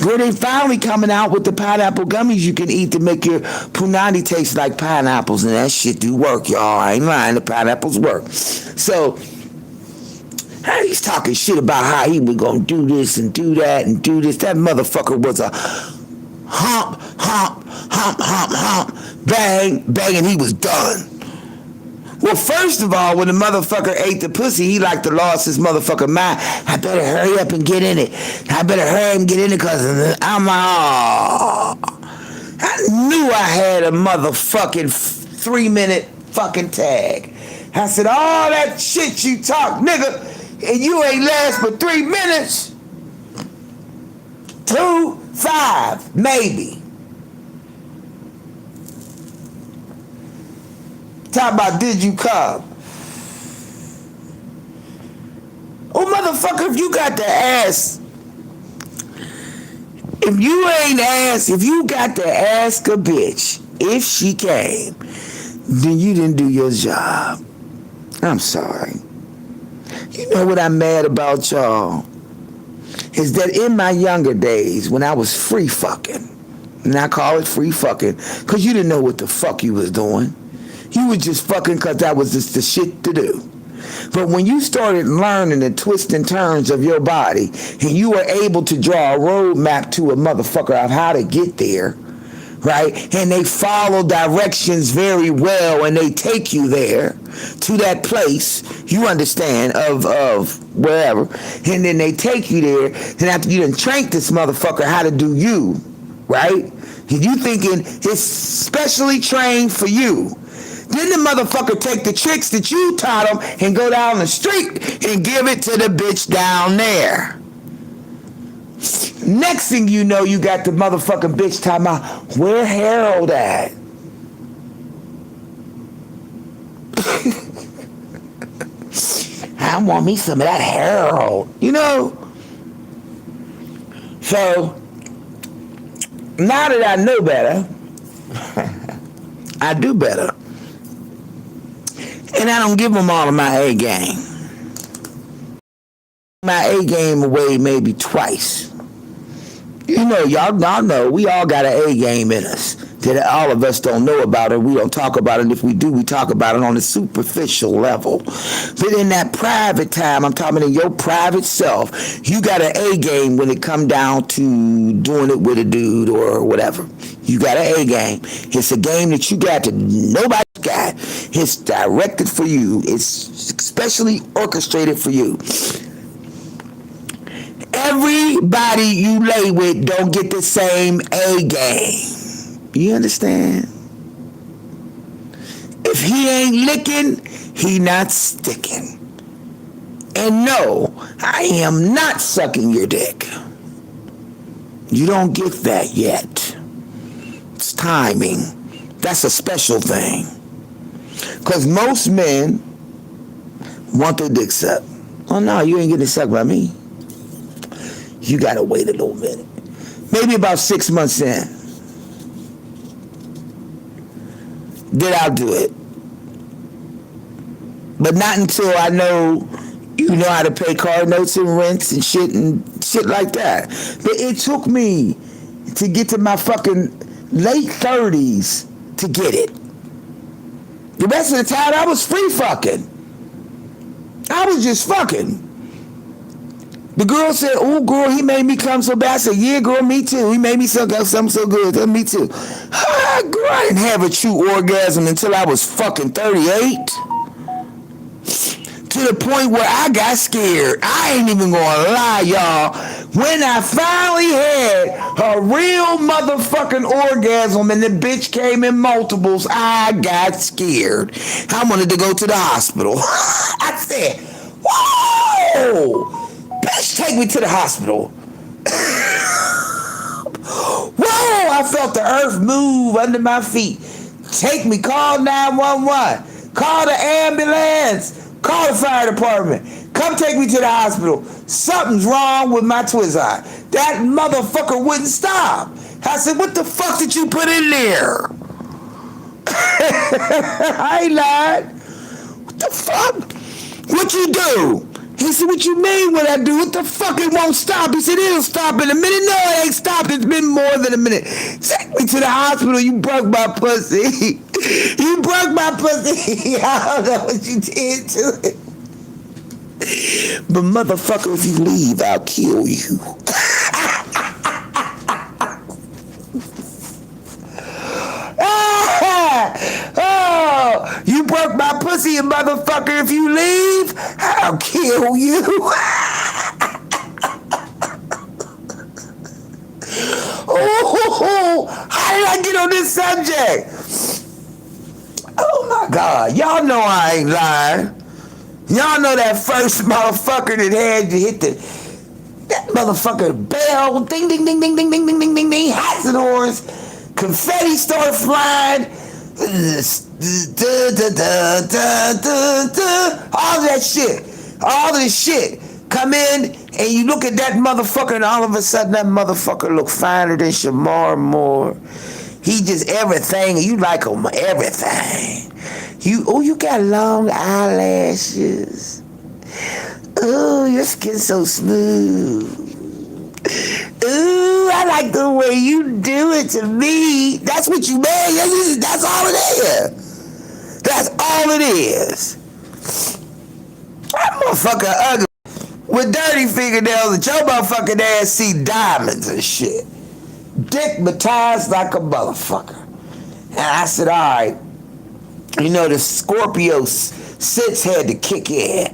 A: Girl, they finally coming out with the pineapple gummies you can eat to make your punani taste like pineapples, and that shit do work, y'all. I ain't lying, the pineapples work. So, he's talking shit about how he was gonna do this and do that and do this. That motherfucker was a hump, bang, and he was done. Well, first of all, when the motherfucker ate the pussy, he like to lost his motherfucking mind. I better hurry up and get in it. Because I'm like, oh. I knew I had a motherfucking 3-minute fucking tag. I said, all that shit you talk, nigga, and you ain't last but 3 minutes. 2, 5, maybe. Talk about did you come? Oh, motherfucker, if you got to ask, if you got to ask a bitch if she came, then you didn't do your job. I'm sorry. You know what I'm mad about, y'all? Is that in my younger days, when I was free fucking, and I call it free fucking, because you didn't know what the fuck you was doing. You was just fucking because that was just the shit to do. But when you started learning the twists and turns of your body, and you were able to draw a roadmap to a motherfucker of how to get there, right? And they follow directions very well, and they take you there to that place, you understand, of wherever, and then they take you there, and after you done trained this motherfucker how to do you, right? And you thinking it's specially trained for you. Then the motherfucker take the tricks that you taught him and go down the street and give it to the bitch down there. Next thing you know, you got the motherfucking bitch talking about, where Harold at? I want me some of that Harold, you know? So, now that I know better, I do better. And I don't give them all of my A game. My A game away maybe twice. You know, y'all know we all got an A game in us. that all of us don't know about it. We don't talk about it. If we do, we talk about it on a superficial level. But in that private time, I'm talking in your private self, you got an A game when it come down to doing it with a dude or whatever. You got an A game. It's a game that you got that nobody got. It's directed for you. It's especially orchestrated for you. Everybody you lay with don't get the same A game. You understand? If he ain't licking, he not sticking. And no, I am not sucking your dick. You don't get that yet. It's timing. That's a special thing. Because most men want their dick sucked. Oh no, you ain't getting sucked by me. You gotta wait a little minute. Maybe about 6 months in. Then I'll do it. But not until I know you know how to pay car notes and rents and shit like that. But it took me to get to my fucking late 30s to get it. The rest of the time I was free fucking. I was just fucking. The girl said, "Oh, girl, he made me come so bad." I said, "Yeah, girl, me too. He made me something so good. Me too." Girl, I didn't have a true orgasm until I was fucking 38. To the point where I got scared. I ain't even gonna lie, y'all. When I finally had a real motherfucking orgasm and the bitch came in multiples, I got scared. I wanted to go to the hospital. I said, "Whoa! Bitch, take me to the hospital." Whoa, I felt the earth move under my feet. Take me, call 911. Call the ambulance. Call the fire department. Come take me to the hospital. Something's wrong with my twist eye. That motherfucker wouldn't stop. I said, "What the fuck did you put in there?" I ain't lied. What the fuck? What you do? He said, "What you mean what I do? What the fuck? It won't stop." He said, "It'll stop in a minute." "No, it ain't stopped. It's been more than a minute." "Take me to the hospital. You broke my pussy." You broke my pussy. I don't know what you did to it. But motherfucker, if you leave, I'll kill you. Oh, you broke my pussy, and motherfucker, if you leave, I'll kill you. Oh, how did I get on this subject? Oh my God, y'all know I ain't lying. Y'all know that first motherfucker that had you hit that motherfucker bell, ding, ding, ding, ding, ding, ding, ding, ding, ding, ding, hats and horns, confetti start flying, all that shit, all this shit. Come in and you look at that motherfucker and all of a sudden that motherfucker look finer than Shamar Moore. He just everything, you like him, everything. You got long eyelashes. Oh, your skin's so smooth. Ooh, I like the way you do it to me. That's what you made. That's all it is. That's all it is. That motherfucker ugly with dirty fingernails and your motherfucking ass see diamonds and shit. Dickmatized like a motherfucker. And I said, all right, you know, the Scorpio sits had to kick in.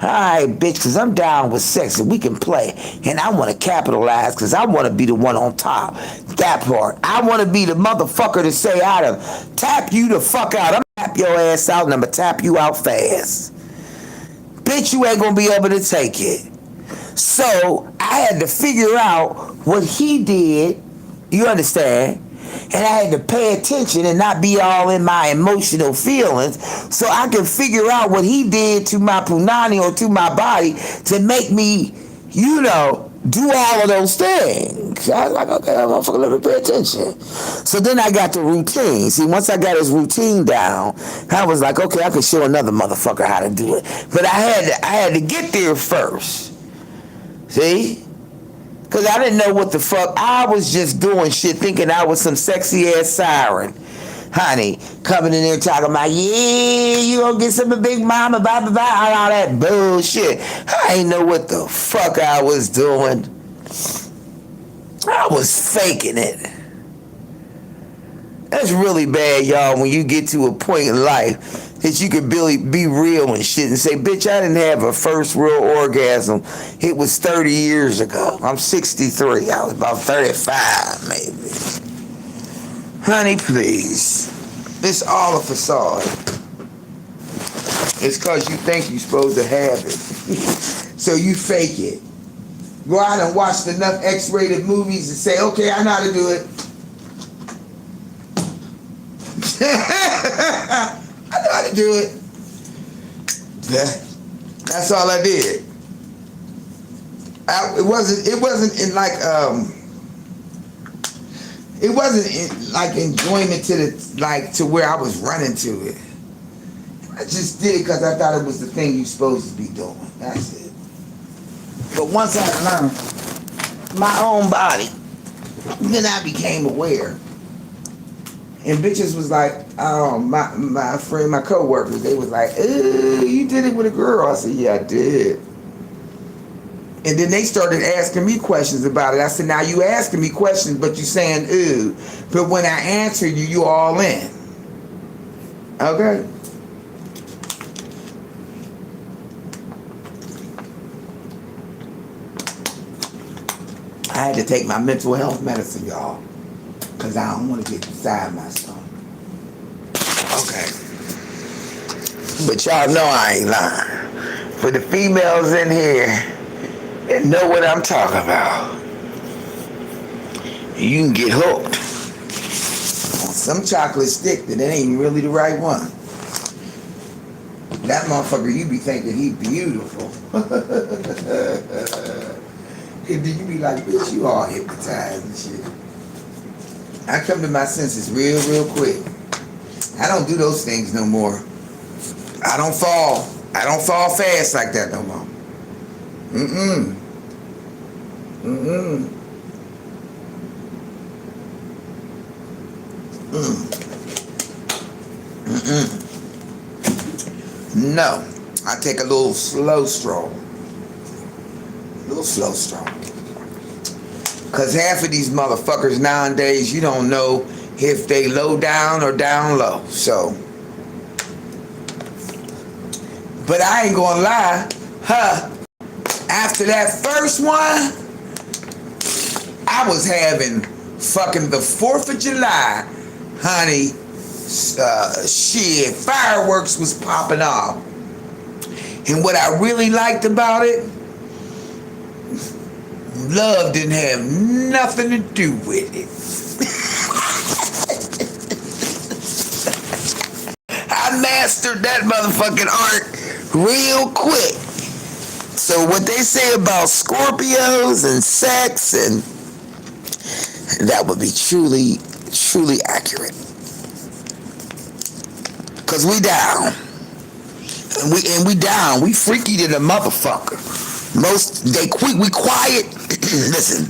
A: All right, bitch, because I'm down with sex and we can play. And I want to capitalize because I want to be the one on top. That part. I want to be the motherfucker to say, I done tap you the fuck out. I'm going to tap your ass out and I'm going to tap you out fast. Bitch, you ain't going to be able to take it. So I had to figure out what he did. You understand? And I had to pay attention and not be all in my emotional feelings so I can figure out what he did to my punani or to my body to make me, you know, do all of those things. I was like, okay, I'm gonna let me pay attention. So then I got the routine. See, once I got his routine down, I was like, okay, I can show another motherfucker how to do it. But I had to get there first. See? Cause I didn't know what the fuck. I was just doing shit thinking I was some sexy ass siren. Honey, coming in there talking about, yeah, you gonna get some of Big Mama, blah, blah, blah, all that bullshit. I ain't know what the fuck I was doing. I was faking it. That's really bad, y'all, when you get to a point in life that you can really be real and shit and say, bitch, I didn't have a first real orgasm. It was 30 years ago. I'm 63. I was about 35, maybe. Honey, please. It's all a facade. It's because you think you're supposed to have it. So you fake it. Go out and watch enough X-rated movies and say, okay, I know how to do it. I know how to do it. That's all I did. It wasn't in like it wasn't in like enjoyment to where I was running to it. I just did it because I thought it was the thing you're supposed to be doing. That's it. But once I learned my own body, then I became aware. And bitches was like, my friend, my co-workers, they was like, ooh, you did it with a girl. I said, yeah, I did. And then they started asking me questions about it. I said, now you asking me questions, but you saying, ooh. But when I answer you, you all in. Okay? I had to take my mental health medicine, y'all. Because I don't want to get beside myself. Okay. But y'all know I ain't lying. For the females in here that know what I'm talking about, you can get hooked on some chocolate stick that ain't really the right one. That motherfucker, you be thinking he beautiful. And then you be like, bitch, you all hypnotized and shit. I come to my senses real quick. I don't do those things no more. I don't fall fast like that no more. No. I take a little slow stroll. Because half of these motherfuckers nowadays, you don't know if they low down or down low. So, but I ain't gonna lie, after that first one, I was having fucking the 4th of July, honey, shit, fireworks was popping off. And what I really liked about it, love didn't have nothing to do with it. I mastered that motherfucking art real quick. So what they say about Scorpios and sex, and that would be truly accurate. Cause we down. And we down. We freaky than a motherfucker. We quiet. Listen,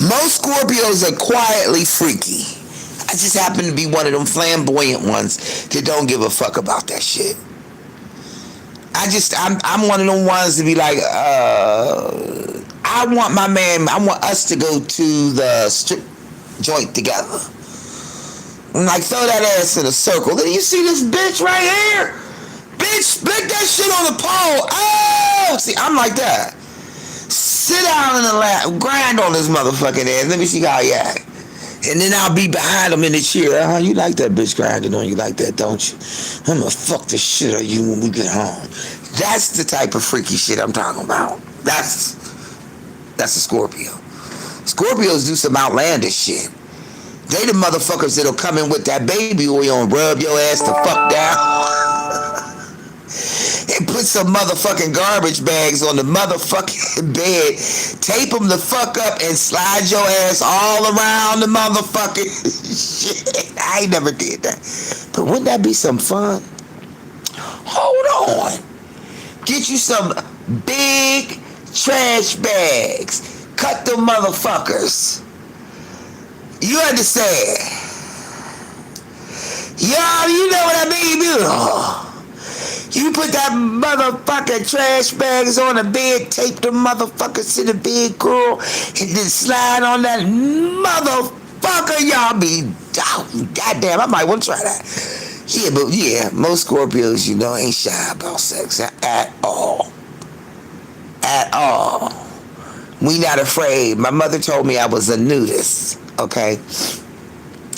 A: most Scorpios are quietly freaky. I just happen to be one of them flamboyant ones that don't give a fuck about that shit. I'm one of them ones to be like, I want us to go to the strip joint together. I'm like, throw that ass in a circle. Then you see this bitch right here? Bitch, flick that shit on the pole. Oh! See, I'm like that. Sit down in the lap, grind on this motherfucking ass. Let me see how you act. And then I'll be behind him in the chair. You like that bitch grinding on you like that, don't you? I'm gonna fuck the shit out of you when we get home. That's the type of freaky shit I'm talking about. That's a Scorpio. Scorpios do some outlandish shit. They the motherfuckers that'll come in with that baby oil and rub your ass the fuck down. And put some motherfucking garbage bags on the motherfucking bed, tape them the fuck up, and slide your ass all around the motherfucking shit. I ain't never did that. But wouldn't that be some fun? Hold on. Get you some big trash bags. cut them motherfuckers. You understand? Y'all, you know what I mean? You put that motherfucking trash bags on the bed, tape the motherfuckers to the bed, girl, and then slide on that motherfucker. Y'all be, oh, goddamn, I might want to try that. Yeah, but yeah, most Scorpios, you know, ain't shy about sex at all. At all. We not afraid. My mother told me I was a nudist, okay?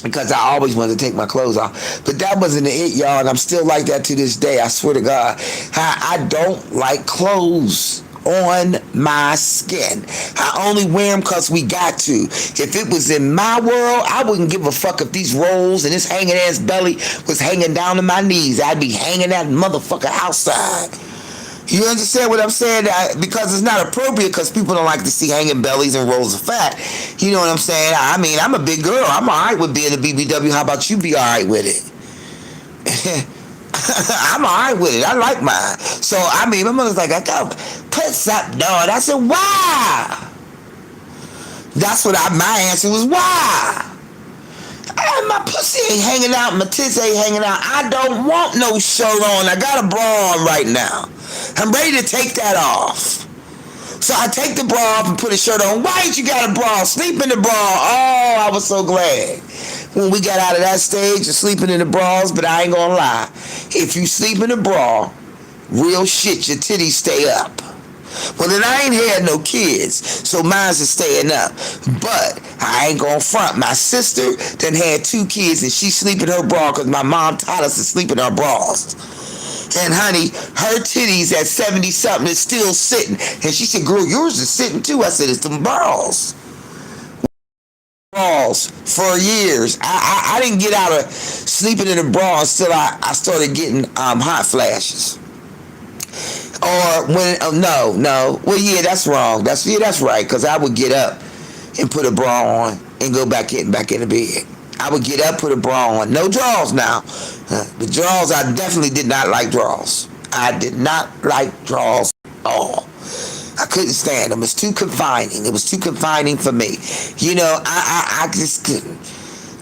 A: Because I always wanted to take my clothes off. But that wasn't it, y'all, and I'm still like that to this day, I swear to God. I don't like clothes on my skin. I only wear them because we got to. If it was in my world, I wouldn't give a fuck if these rolls and this hanging ass belly was hanging down to my knees. I'd be hanging that motherfucker outside. You understand what I'm saying? Because it's not appropriate, because people don't like to see hanging bellies and rolls of fat. You know what I'm saying? I mean, I'm a big girl. I'm all right with being a BBW. How about you be all right with it? I'm all right with it. I like mine. So, I mean, my mother's like, I gotta put something on. I said, why? That's what my answer was, why? My pussy ain't hanging out. My tits ain't hanging out. I don't want no shirt on. I got a bra on right now. I'm ready to take that off. So I take the bra off and put a shirt on. Why ain't you got a bra? Sleep in the bra. Oh, I was so glad when we got out of that stage of sleeping in the bras. But I ain't gonna lie. If you sleep in a bra, real shit, your titties stay up. Well, then I ain't had no kids, so mine's is staying up. But I ain't gonna front. My sister then had 2 kids, and she sleep in her bra because my mom taught us to sleep in our bras. And honey, her titties at 70-something is still sitting. And she said, girl, yours is sitting too. I said, it's them bras. Bras for years. I didn't get out of sleeping in a bra until I started getting hot flashes. Or when, no. Well, yeah, that's wrong. That's right. Because I would get up and put a bra on and go back in the bed. I would get up, put a bra on. No drawers now. The drawers, I definitely did not like drawers. I did not like drawers at all. I couldn't stand them. It's too confining. It was too confining for me. You know, I just couldn't.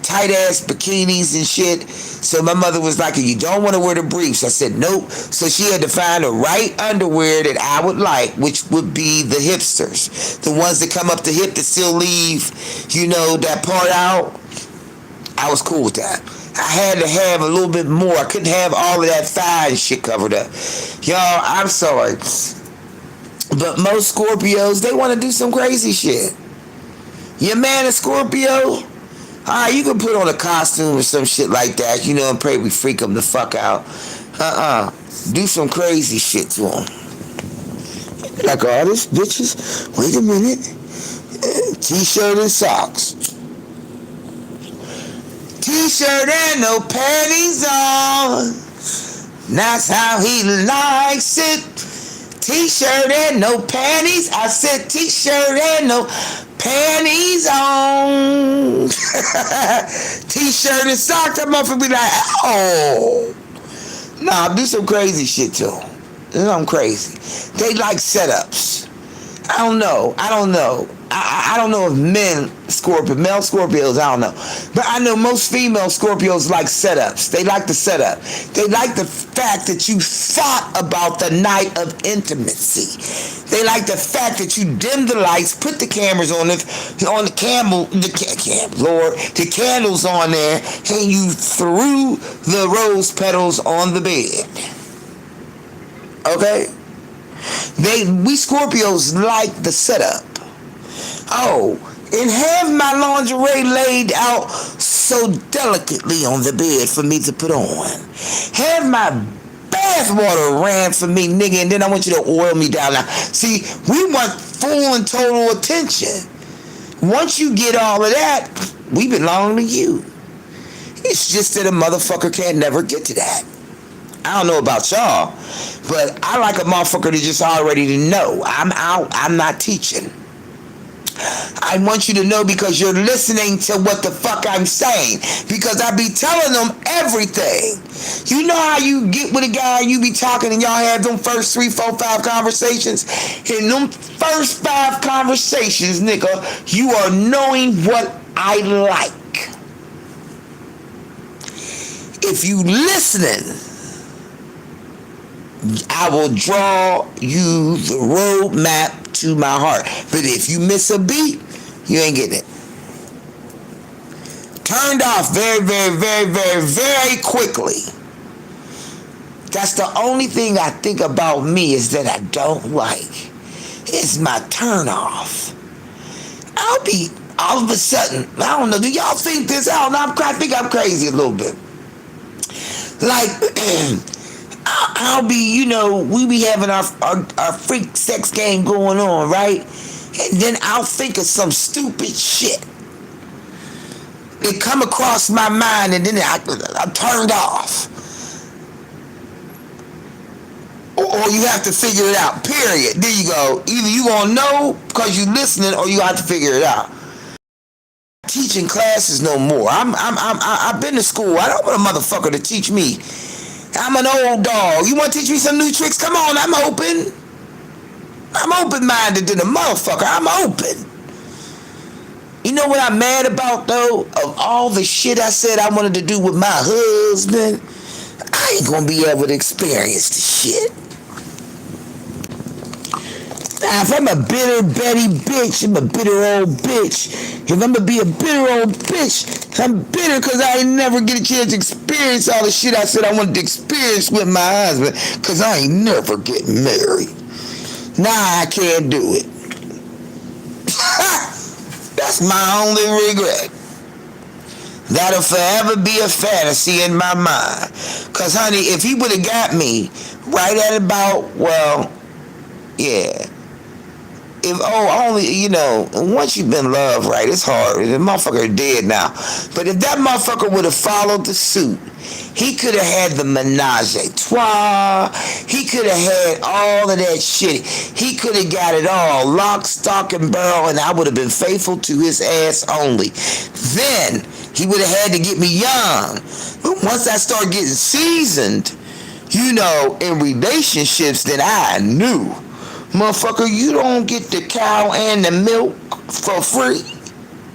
A: Tight ass bikinis and shit. So my mother was like, you don't want to wear the briefs. I said, nope. So she had to find the right underwear that I would like, which would be the hipsters. The ones that come up the hip that still leave, you know, that part out. I was cool with that. I had to have a little bit more. I couldn't have all of that thigh and shit covered up. Y'all, I'm sorry. But most Scorpios, they want to do some crazy shit. Your man a Scorpio? Alright, you can put on a costume or some shit like that, you know, and pray we freak him the fuck out. Do some crazy shit to him. Like all this, bitches. Wait a minute. T-shirt and socks. T-shirt and no panties on. That's how he likes it. T-shirt and no panties. I said T-shirt and no panties on. T-shirt and socks. That motherfucker be like, oh. Nah, do some crazy shit to them. Do something crazy. They like setups. I don't know. I don't know if male Scorpios, I don't know. But I know most female Scorpios like setups. They like the setup. They like the fact that you thought about the night of intimacy. They like the fact that you dim the lights, put the cameras on the candles on there, and you threw the rose petals on the bed. Okay? We Scorpios like the setup. Oh, and have my lingerie laid out so delicately on the bed for me to put on. Have my bath water ran for me, nigga, and then I want you to oil me down. Now, see, we want full and total attention. Once you get all of that, we belong to you. It's just that a motherfucker can't never get to that. I don't know about y'all, but I like a motherfucker to just already know. I'm out. I'm not teaching. I want you to know because you're listening to what the fuck I'm saying. Because I be telling them everything. You know how you get with a guy, you be talking and y'all have them first 3, 4, 5 conversations? In them first 5 conversations, nigga, you are knowing what I like. If you listening, I will draw you the roadmap to my heart. But if you miss a beat, you ain't getting it. Turned off very, very, very, very, very quickly. That's the only thing I think about me is that I don't like. It's my turn off. I'll be all of a sudden, I don't know, do y'all think this out? I think I'm crazy a little bit. Like, I'll be, you know, we be having our freak sex game going on, right? And then I'll think of some stupid shit. It come across my mind and then I'm turned off. Or you have to figure it out, period. There you go. Either you gonna know because you listening or you have to figure it out. Teaching classes no more. I've been to school. I don't want a motherfucker to teach me. I'm an old dog. You want to teach me some new tricks? Come on, I'm open. I'm open-minded to the motherfucker. I'm open. You know what I'm mad about, though? Of all the shit I said I wanted to do with my husband, I ain't gonna be able to experience the shit. Now, if I'm a bitter Betty bitch, I'm a bitter old bitch. If I'm gonna be a bitter old bitch, I'm bitter because I ain't never get a chance to experience all the shit I said I wanted to experience with my husband because I ain't never getting married. Nah, I can't do it. That's my only regret. That'll forever be a fantasy in my mind. Because, honey, if he would have got me right at about, well, yeah. If, only, you know, once you've been loved, right, it's hard. The motherfucker dead now. But if that motherfucker would have followed the suit, he could have had the menage a trois. He could have had all of that shit. He could have got it all, lock, stock, and barrel, and I would have been faithful to his ass only. Then he would have had to get me young. But once I start getting seasoned, you know, in relationships, then I knew. Motherfucker, you don't get the cow and the milk for free.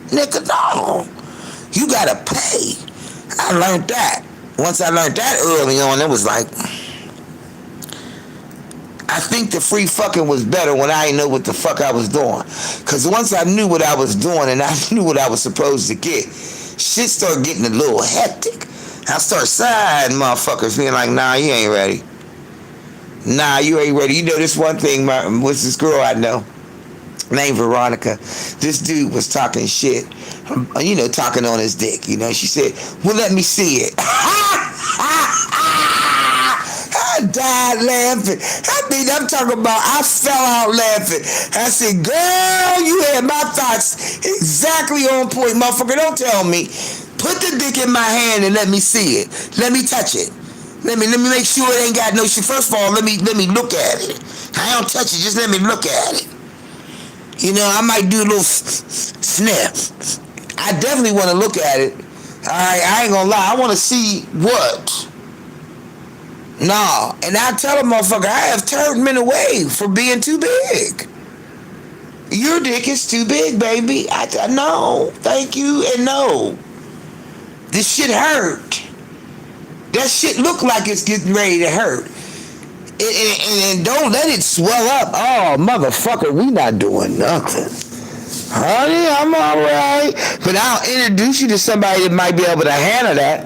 A: Nigga, no. You gotta pay. I learned that. Once I learned that early on, it was like, I think the free fucking was better when I didn't know what the fuck I was doing. Because once I knew what I was doing and I knew what I was supposed to get, shit started getting a little hectic. I start siding motherfuckers being like, nah, you ain't ready. Nah, you ain't ready. You know this one thing, what's this girl I know named Veronica. This dude was talking shit, you know, talking on his dick. You know, she said, well, let me see it. I died laughing. I mean, I'm talking about, I fell out laughing. I said, girl, you had my thoughts exactly on point. Motherfucker, don't tell me. Put the dick in my hand and let me see it. Let me touch it. Let me make sure it ain't got no shit. First of all, let me look at it. I don't touch it, just let me look at it. You know, I might do a little sniff. I definitely want to look at it. I ain't gonna lie, I want to see what. Nah, and I tell a motherfucker, I have turned men away for being too big. Your dick is too big, baby. No, thank you, and no. This shit hurt. That shit look like it's getting ready to hurt. And don't let it swell up. Oh, motherfucker, we not doing nothing. Honey, I'm all right. But I'll introduce you to somebody that might be able to handle that.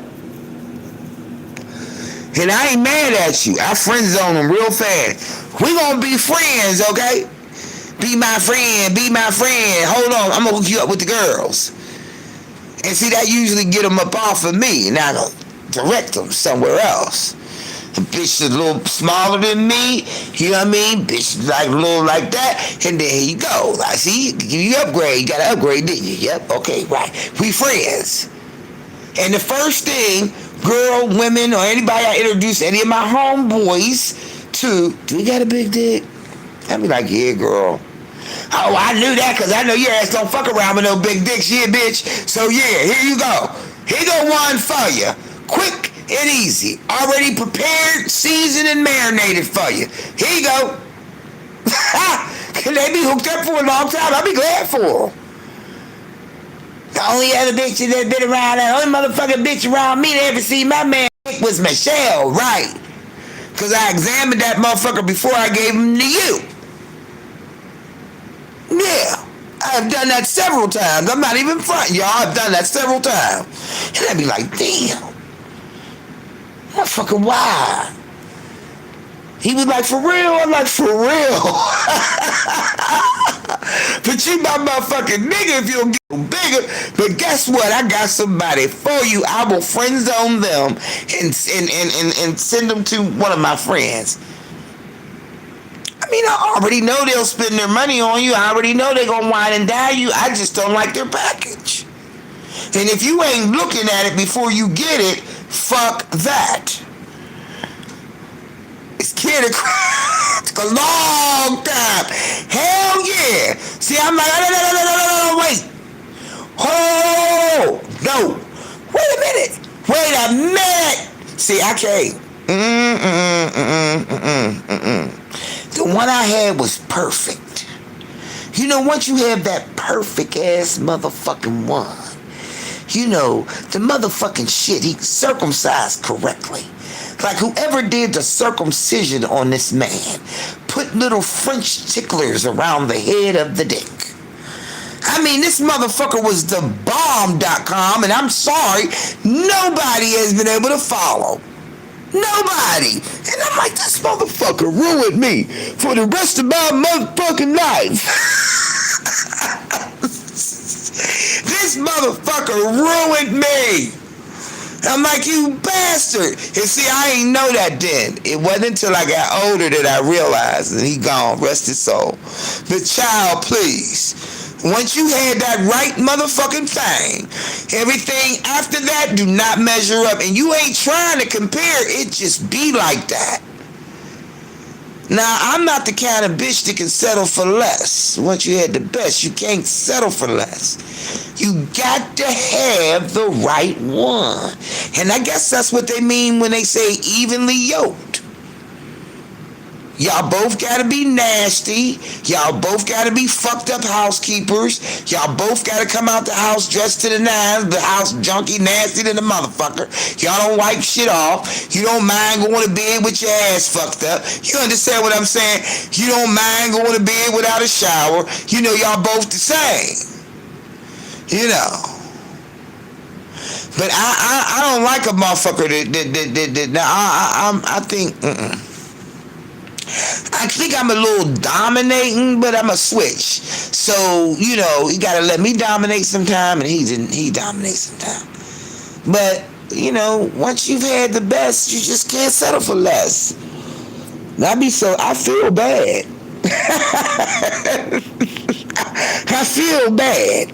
A: And I ain't mad at you. I friend zone them real fast. We gonna be friends, okay? Be my friend, be my friend. Hold on, I'm gonna hook you up with the girls. And see, that usually get them up off of me. Now, direct them somewhere else. The bitch is a little smaller than me, you know what I mean? Bitch is like a little like that, and then here you go. I see, you upgrade, you gotta upgrade, didn't you? Yep, okay, right. We friends. And the first thing, girl, women, or anybody I introduce any of my homeboys to, do you got a big dick? I'd be like, yeah, girl. Oh, I knew that because I know your ass don't fuck around with no big dick shit, bitch. So yeah, here you go. Here go one for you. Quick and easy. Already prepared, seasoned, and marinated for you. Here you go. Can they be hooked up for a long time? I'll be glad for them. The only other bitch that been around, the only motherfucking bitch around me that ever seen my man was Michelle, right? Because I examined that motherfucker before I gave him to you. Yeah, I've done that several times. I'm not even fronting, y'all. I've done that several times. And I'd be like, damn, motherfucker, why? He was like, for real? I'm like, for real. But you my motherfucking nigga if you don't get bigger. But guess what? I got somebody for you. I will friend zone them and send them to one of my friends. I mean, I already know they'll spend their money on you. I already know they're going to wine and dine you. I just don't like their package. And if you ain't looking at it before you get it, fuck that. It's kid took a long time. Hell yeah. See, I'm like, no, wait. Oh, no. Wait a minute. See, I can't. The one I had was perfect. You know, once you have that perfect ass motherfucking one, you know, the motherfucking shit, he circumcised correctly. Like whoever did the circumcision on this man put little French ticklers around the head of the dick. I mean, this motherfucker was the bomb.com, and I'm sorry, nobody has been able to follow. Nobody. And I'm like, this motherfucker ruined me for the rest of my motherfucking life. This motherfucker ruined me. I'm like, you bastard. And see, I ain't know that then. It wasn't until I got older that I realized, and he gone, rest his soul. But child, please, once you had that right motherfucking thing, everything after that do not measure up. And you ain't trying to compare, it just be like that. Now, I'm not the kind of bitch that can settle for less. Once you had the best, you can't settle for less. You got to have the right one. And I guess that's what they mean when they say evenly yoked. Y'all both gotta be nasty. Y'all both gotta be fucked up housekeepers. Y'all both gotta come out the house dressed to the nines, the house junky, nasty to the motherfucker. Y'all don't wipe shit off. You don't mind going to bed with your ass fucked up. You understand what I'm saying? You don't mind going to bed without a shower. You know y'all both the same. You know. But I don't like a motherfucker that I think. I think I'm a little dominating, but I'm a switch. So, you know, you gotta let me dominate sometime, and he dominates sometime. But, you know, once you've had the best, you just can't settle for less. I feel bad. I feel bad.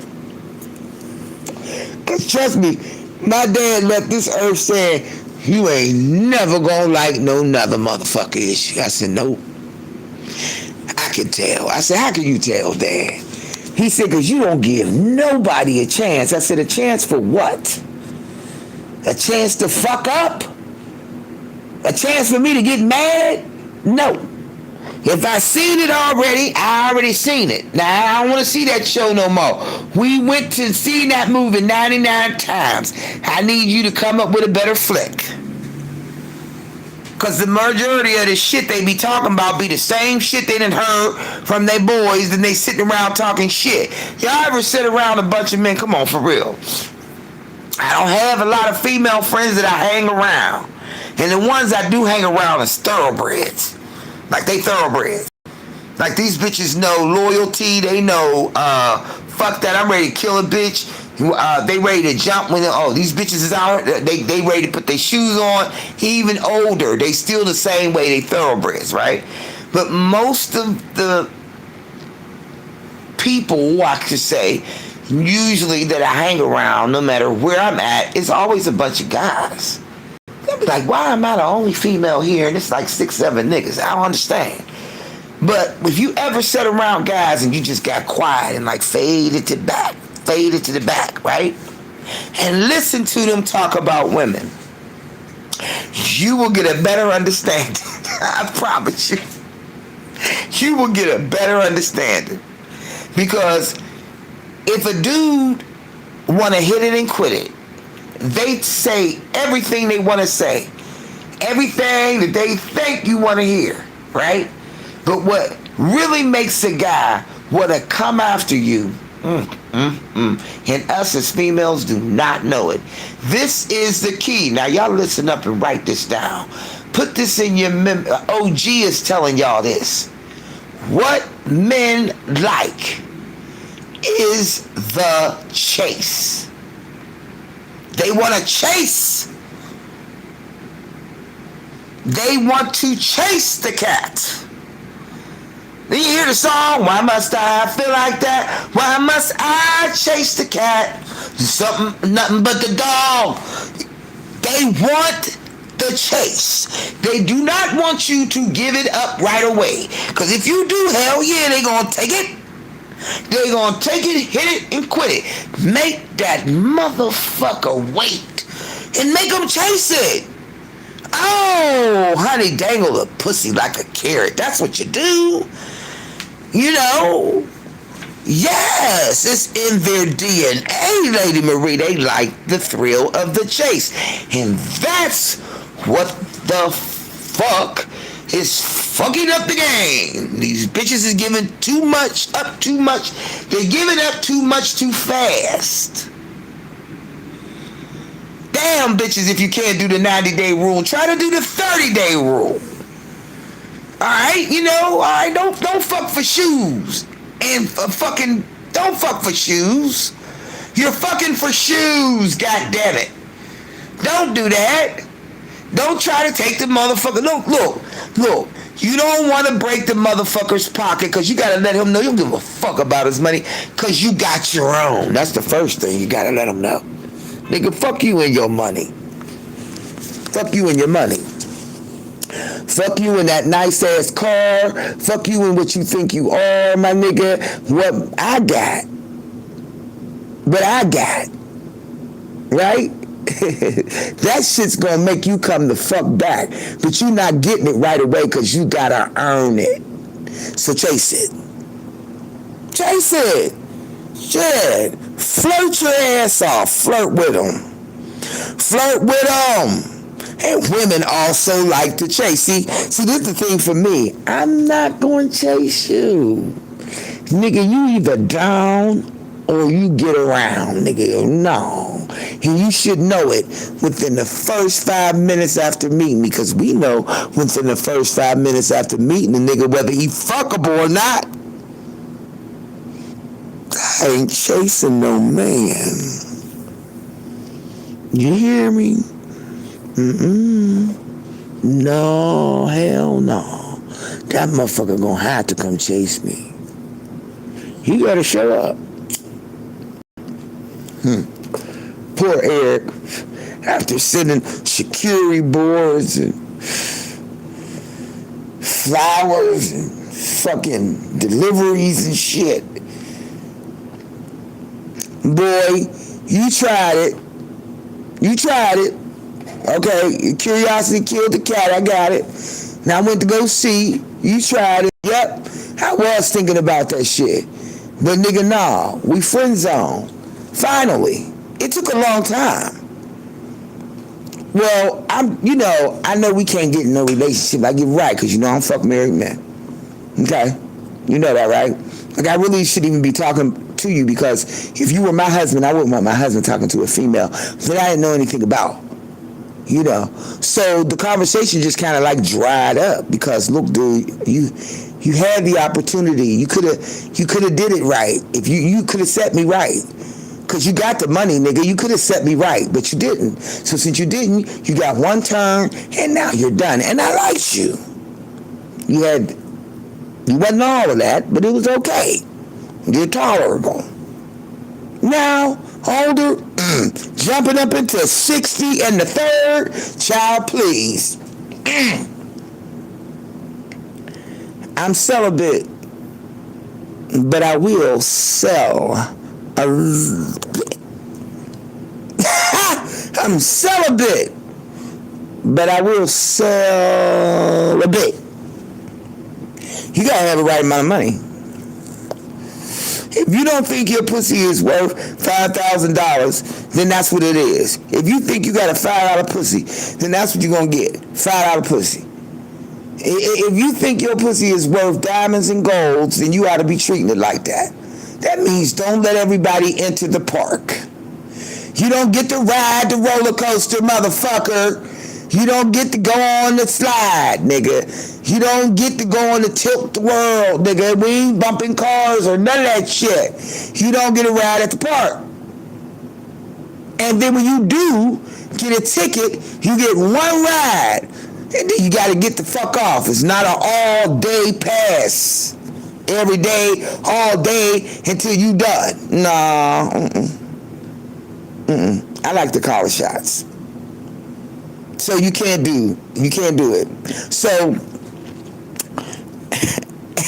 A: Cause trust me, my dad left this earth saying, you ain't never gonna like no another motherfucker issue. I said, nope. I can tell. I said, how can you tell, Dad? He said, because you don't give nobody a chance. I said, a chance for what? A chance to fuck up? A chance for me to get mad? No. If I seen it already, I already seen it. Now, I don't want to see that show no more. We went to see that movie 99 times. I need you to come up with a better flick. Because the majority of the shit they be talking about be the same shit they done heard from their boys, and they sitting around talking shit. Y'all ever sit around a bunch of men? Come on, for real. I don't have a lot of female friends that I hang around. And the ones I do hang around is thoroughbreds. Like they thoroughbreds. Like these bitches know loyalty. They know, fuck that, I'm ready to kill a bitch. They ready to jump when, these bitches is out. They ready to put their shoes on. Even older, they still the same way. They thoroughbreds, right? But most of the people, I could say, usually that I hang around, no matter where I'm at, it's always a bunch of guys. They'll be like, why am I the only female here? And it's like 6, 7 niggas. I don't understand. But if you ever sat around guys and you just got quiet and like faded to the back, right? And listen to them talk about women, you will get a better understanding. I promise you. You will get a better understanding. Because if a dude want to hit it and quit it, they say everything they want to say. Everything that they think you want to hear, right? But what really makes a guy want to come after you, and us as females do not know it. This is the key. Now y'all listen up and write this down. Put this in your OG is telling y'all this. What men like is the chase. They want to chase. They want to chase the cat. Then you hear the song, why must I feel like that? Why must I chase the cat? Nothing but the dog. They want the chase. They do not want you to give it up right away. Because if you do, hell yeah, they going to take it. They going to take it, hit it, and quit it. Make that motherfucker wait. And make them chase it. Oh, honey, dangle a pussy like a carrot. That's what you do. You know, yes, it's in their DNA, Lady Marie. They like the thrill of the chase. And that's what the fuck is fucking up the game. These bitches is giving too much, up too much. They're giving up too much too fast. Damn, bitches, if you can't do the 90-day rule, try to do the 30-day rule. Alright, you know, alright, don't fuck for shoes. And don't fuck for shoes. You're fucking for shoes, goddammit. Don't do that. Don't try to take the motherfucker. Look. You don't want to break the motherfucker's pocket because you got to let him know you don't give a fuck about his money because you got your own. That's the first thing you got to let him know. Nigga, fuck you and your money. Fuck you and your money. Fuck you in that nice ass car. Fuck you in what you think you are, my nigga. What I got. What I got. Right? That shit's gonna make you come the fuck back. But you not getting it right away because you gotta earn it. So chase it. Chase it. Shit. Flirt your ass off. Flirt with them. Flirt with them. And women also like to chase. See, this is the thing for me. I'm not going to chase you. Nigga, you either down or you get around, nigga. No. And you should know it within the first 5 minutes after meeting me, because we know within the first 5 minutes after meeting the nigga whether he fuckable or not. I ain't chasing no man. You hear me? No, hell no. That motherfucker gonna have to come chase me. He gotta show up. Poor Eric, after sending charcuterie boards and flowers and fucking deliveries and shit. Boy, you tried it. Okay, curiosity killed the cat. I got it. Now I went to go see. You tried it. Yep. I was thinking about that shit. But nigga, nah. We friend zone. Finally. It took a long time. Well, I know we can't get in no relationship. I get right, because I don't fuck married men. Okay? You know that, right? Like, I really shouldn't even be talking to you, because if you were my husband, I wouldn't want my husband talking to a female that I didn't know anything about. So the conversation just kind of like dried up, because look, dude, you had the opportunity. You could have did it right. If you could have set me right, because you got the money, nigga. You could have set me right, but you didn't. So since you didn't, you got one turn, and now you're done. And I liked you. You wasn't all of that, but it was okay. You're tolerable. Now, older, jumping up into 60 and the third, child, please. I'm celibate, but I will sell a bit. I'm celibate, but I will sell a bit. You gotta have the right amount of money. If you don't think your pussy is worth $5,000, then that's what it is. If you think you got a $5 pussy, then that's what you're gonna get. $5 pussy. If you think your pussy is worth diamonds and golds, then you ought to be treating it like that. That means don't let everybody enter the park. You don't get to ride the roller coaster, motherfucker. You don't get to go on the slide, nigga. You don't get to go on the tilt the world, nigga. We ain't bumping cars or none of that shit. You don't get a ride at the park. And then when you do get a ticket, you get one ride. And then you got to get the fuck off. It's not an all-day pass. Every day, all day, until you done. No. I like the collar shots. So you can't do it. So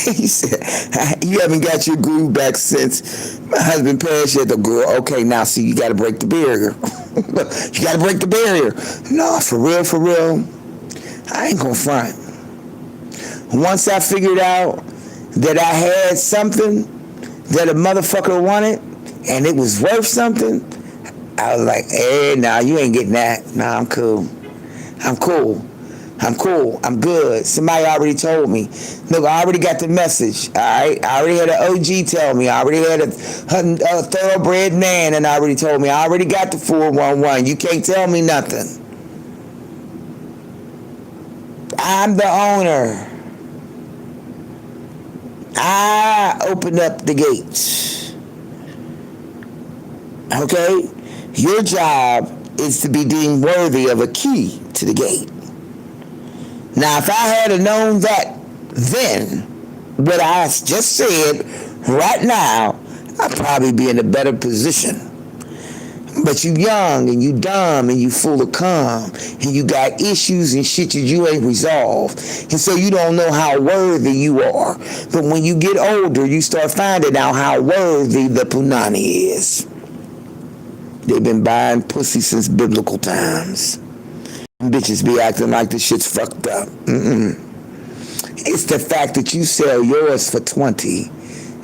A: he said, you haven't got your groove back since my husband passed. You had the girl. Okay, now see, you got to break the barrier. You got to break the barrier. No, for real. I ain't gonna front. Once I figured out that I had something that a motherfucker wanted and it was worth something, I was like, hey, nah, you ain't getting that. Nah, I'm cool. I'm good. Somebody already told me. Look, I already got the message. All right, I already had an OG tell me. I already had a thoroughbred man, and I already told me. I already got the 411. You can't tell me nothing. I'm the owner. I opened up the gates. Okay? Your job is to be deemed worthy of a key to the gate. Now, if I had known that then, what I just said right now, I'd probably be in a better position. But you young and you dumb and you full of cum and you got issues and shit that you ain't resolved. And so you don't know how worthy you are. But when you get older, you start finding out how worthy the punani is. They've been buying pussy since biblical times. Bitches be acting like this shit's fucked up. It's the fact that you sell yours for 20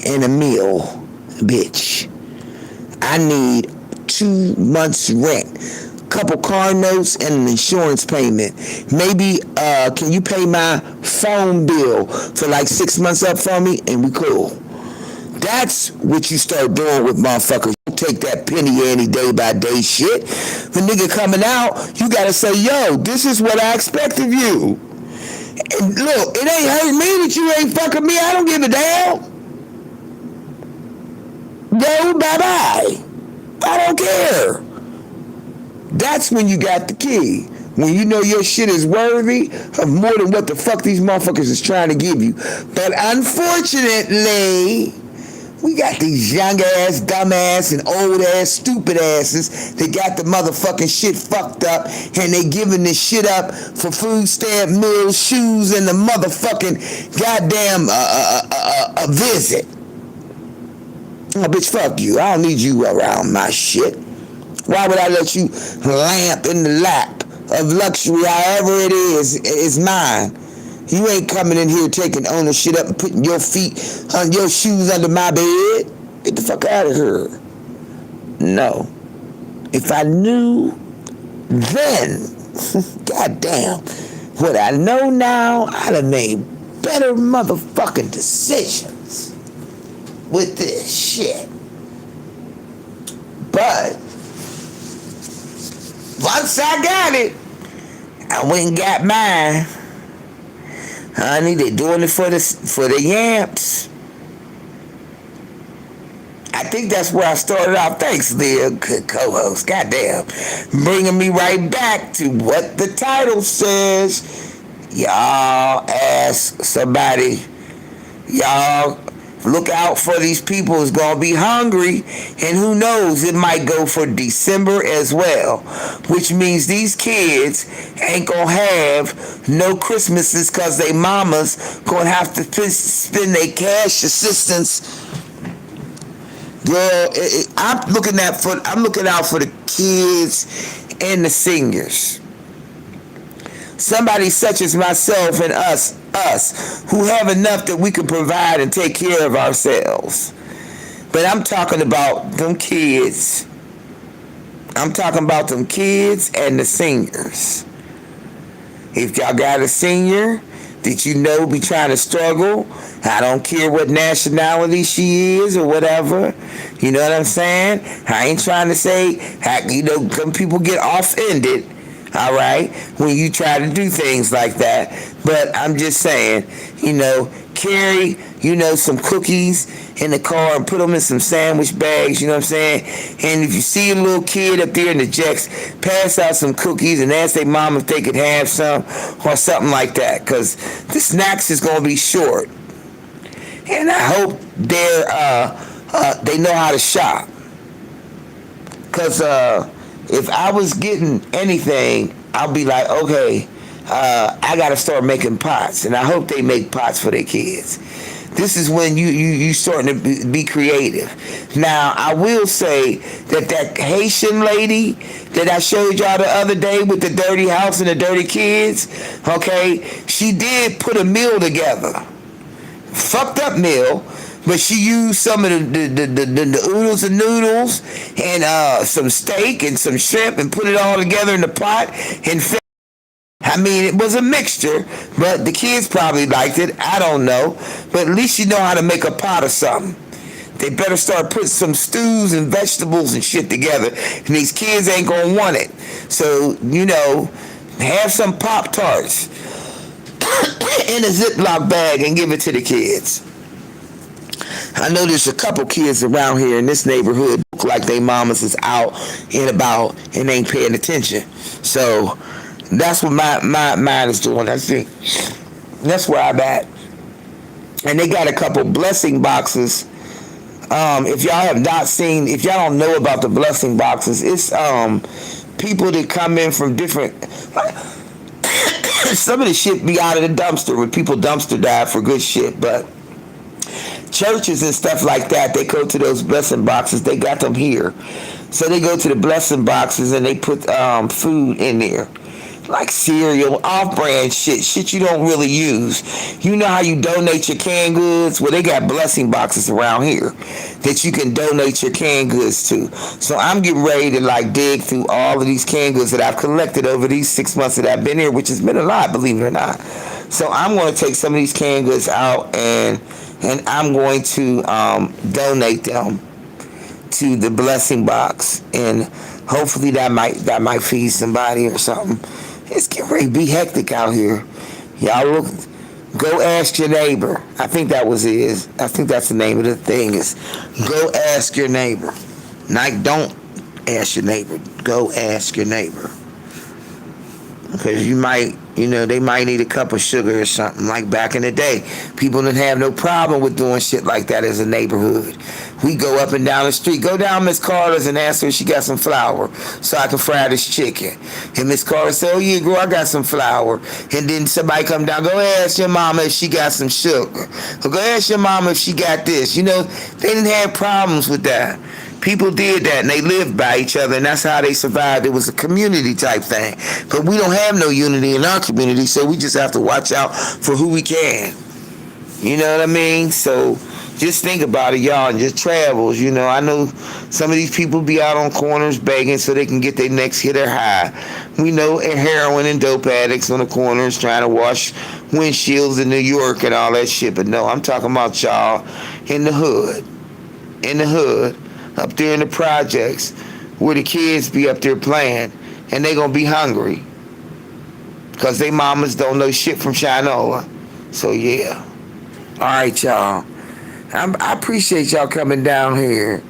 A: and a meal, bitch. I need 2 months rent, couple car notes, and an insurance payment. Maybe can you pay my phone bill for like 6 months up for me, and we cool. That's what you start doing with motherfuckers. You take that penny any day by day shit. The nigga coming out, you gotta say, yo, this is what I expect of you. And look, it ain't hurt me that you ain't fucking me. I don't give a damn. Go bye-bye. I don't care. That's when you got the key. When you know your shit is worthy of more than what the fuck these motherfuckers is trying to give you. But unfortunately, we got these young ass, dumb ass, and old ass, stupid asses that got the motherfucking shit fucked up, and they giving this shit up for food stamp meals, shoes, and the motherfucking goddamn a visit. Oh, bitch, fuck you. I don't need you around my shit. Why would I let you lamp in the lap of luxury, however it is mine? You ain't coming in here taking ownership up and putting your feet on your shoes under my bed. Get the fuck out of here. No. If I knew then, goddamn, what I know now, I'd have made better motherfucking decisions with this shit. But once I got it, I went and got mine. Honey, they doing it for the yamps. I think that's where I started out. Thanks, Leah, good co-host. Goddamn, bringing me right back to what the title says. Y'all ask somebody. Y'all Look out for these people. It's going to be hungry. And who knows, it might go for December as well. Which means these kids ain't going to have no Christmases because they mamas going to have to spend their cash assistance. Girl, I'm looking out for the kids and the seniors. Somebody such as myself and us who have enough that we can provide and take care of ourselves. But I'm talking about them kids. I'm talking about them kids and the seniors. If y'all got a senior that you know be trying to struggle, I don't care what nationality she is or whatever. You know what I'm saying? I ain't trying to say, some people get offended. All right, when you try to do things like that. But I'm just saying, carry, some cookies in the car and put them in some sandwich bags, you know what I'm saying? And if you see a little kid up there in the jacks, pass out some cookies and ask their mom if they could have some or something like that, because the snacks is going to be short. And I hope they know how to shop. Because if I was getting anything, I'll be like, okay, I got to start making pots. And I hope they make pots for their kids. This is when you starting to be creative. Now, I will say that Haitian lady that I showed y'all the other day with the dirty house and the dirty kids, okay, she did put a meal together. Fucked up meal. But she used some of the oodles and noodles and some steak and some shrimp and put it all together in the pot and it was a mixture, but the kids probably liked it. I don't know. But at least you know how to make a pot of something. They better start putting some stews and vegetables and shit together. And these kids ain't going to want it. So, have some Pop-Tarts in a Ziploc bag and give it to the kids. I know there's a couple kids around here in this neighborhood look like they mamas is out and about and ain't paying attention. So that's what my mind is doing. That's where I'm at. And they got a couple blessing boxes. If y'all don't know about the blessing boxes, it's people that come in from different. Some of the shit be out of the dumpster when people dumpster dive for good shit, but churches and stuff like that, they go to those blessing boxes. They got them here. So they go to the blessing boxes and they put food in there. Like cereal, off-brand shit you don't really use. You know how you donate your canned goods? Well, they got blessing boxes around here that you can donate your canned goods to. So I'm getting ready to dig through all of these canned goods that I've collected over these 6 months that I've been here, which has been a lot, believe it or not. So I'm going to take some of these canned goods out and I'm going to donate them to the blessing box, and hopefully that might feed somebody or something. It's getting ready to be hectic out here. Y'all go ask your neighbor. I think that's the name of the thing is go ask your neighbor. Don't ask your neighbor. Go ask your neighbor. Because they might need a cup of sugar or something. Like back in the day, people didn't have no problem with doing shit like that as a neighborhood. We go up and down the street. Go down Miss Carter's and ask her if she got some flour so I can fry this chicken. And Miss Carter said, oh yeah, girl, I got some flour. And then somebody come down, go ask your mama if she got some sugar. Or go ask your mama if she got this. They didn't have problems with that. People did that and they lived by each other, and that's how they survived. It was a community type thing. But we don't have no unity in our community, so we just have to watch out for who we can. You know what I mean? So just think about it, y'all, and just travels. I know some of these people be out on corners begging so they can get their next hit or high. We know heroin and dope addicts on the corners trying to wash windshields in New York and all that shit. But no, I'm talking about y'all in the hood. Up there in the projects where the kids be up there playing and they gonna be hungry because they mamas don't know shit from Shinola. So yeah. Alright, y'all. I appreciate y'all coming down here.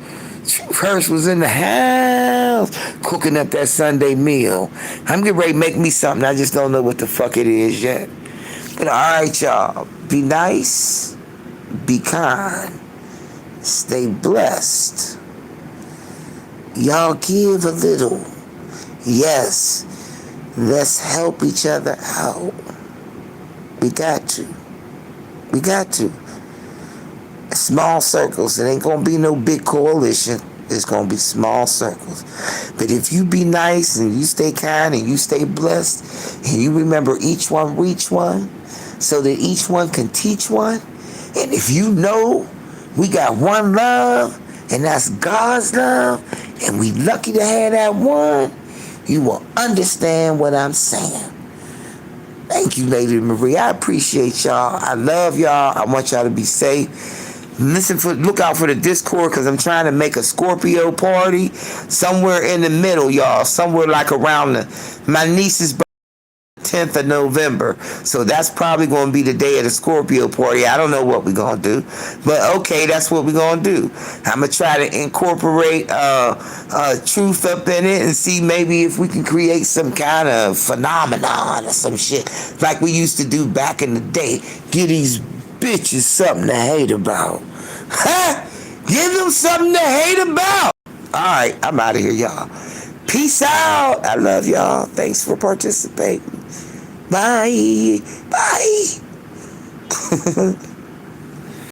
A: Truth Hurst was in the house cooking up that Sunday meal. I'm getting ready to make me something. I just don't know what the fuck it is yet. But alright, y'all. Be nice. Be kind. Stay blessed. Y'all give a little. Yes, let's help each other out. We got to. We got to. Small circles. It ain't going to be no big coalition. It's going to be small circles. But if you be nice and you stay kind and you stay blessed and you remember each one reach one so that each one can teach one. And if you know we got one love and that's God's love and we lucky to have that one, you will understand what I'm saying. Thank you, Lady Marie. I appreciate y'all. I love y'all. I want y'all to be safe. Look out for the Discord because I'm trying to make a Scorpio party somewhere in the middle, y'all. Somewhere like around my niece's birthday, 10th of November. So that's probably going to be the day of the Scorpio party. I don't know what we're going to do. But okay, that's what we're going to do. I'm going to try to incorporate truth up in it and see maybe if we can create some kind of phenomenon or some shit like we used to do back in the day. Get these bitches something to hate about. Ha! Give them something to hate about. Alright, I'm out of here, y'all. Peace out. I love y'all. Thanks for participating. Bye. Bye.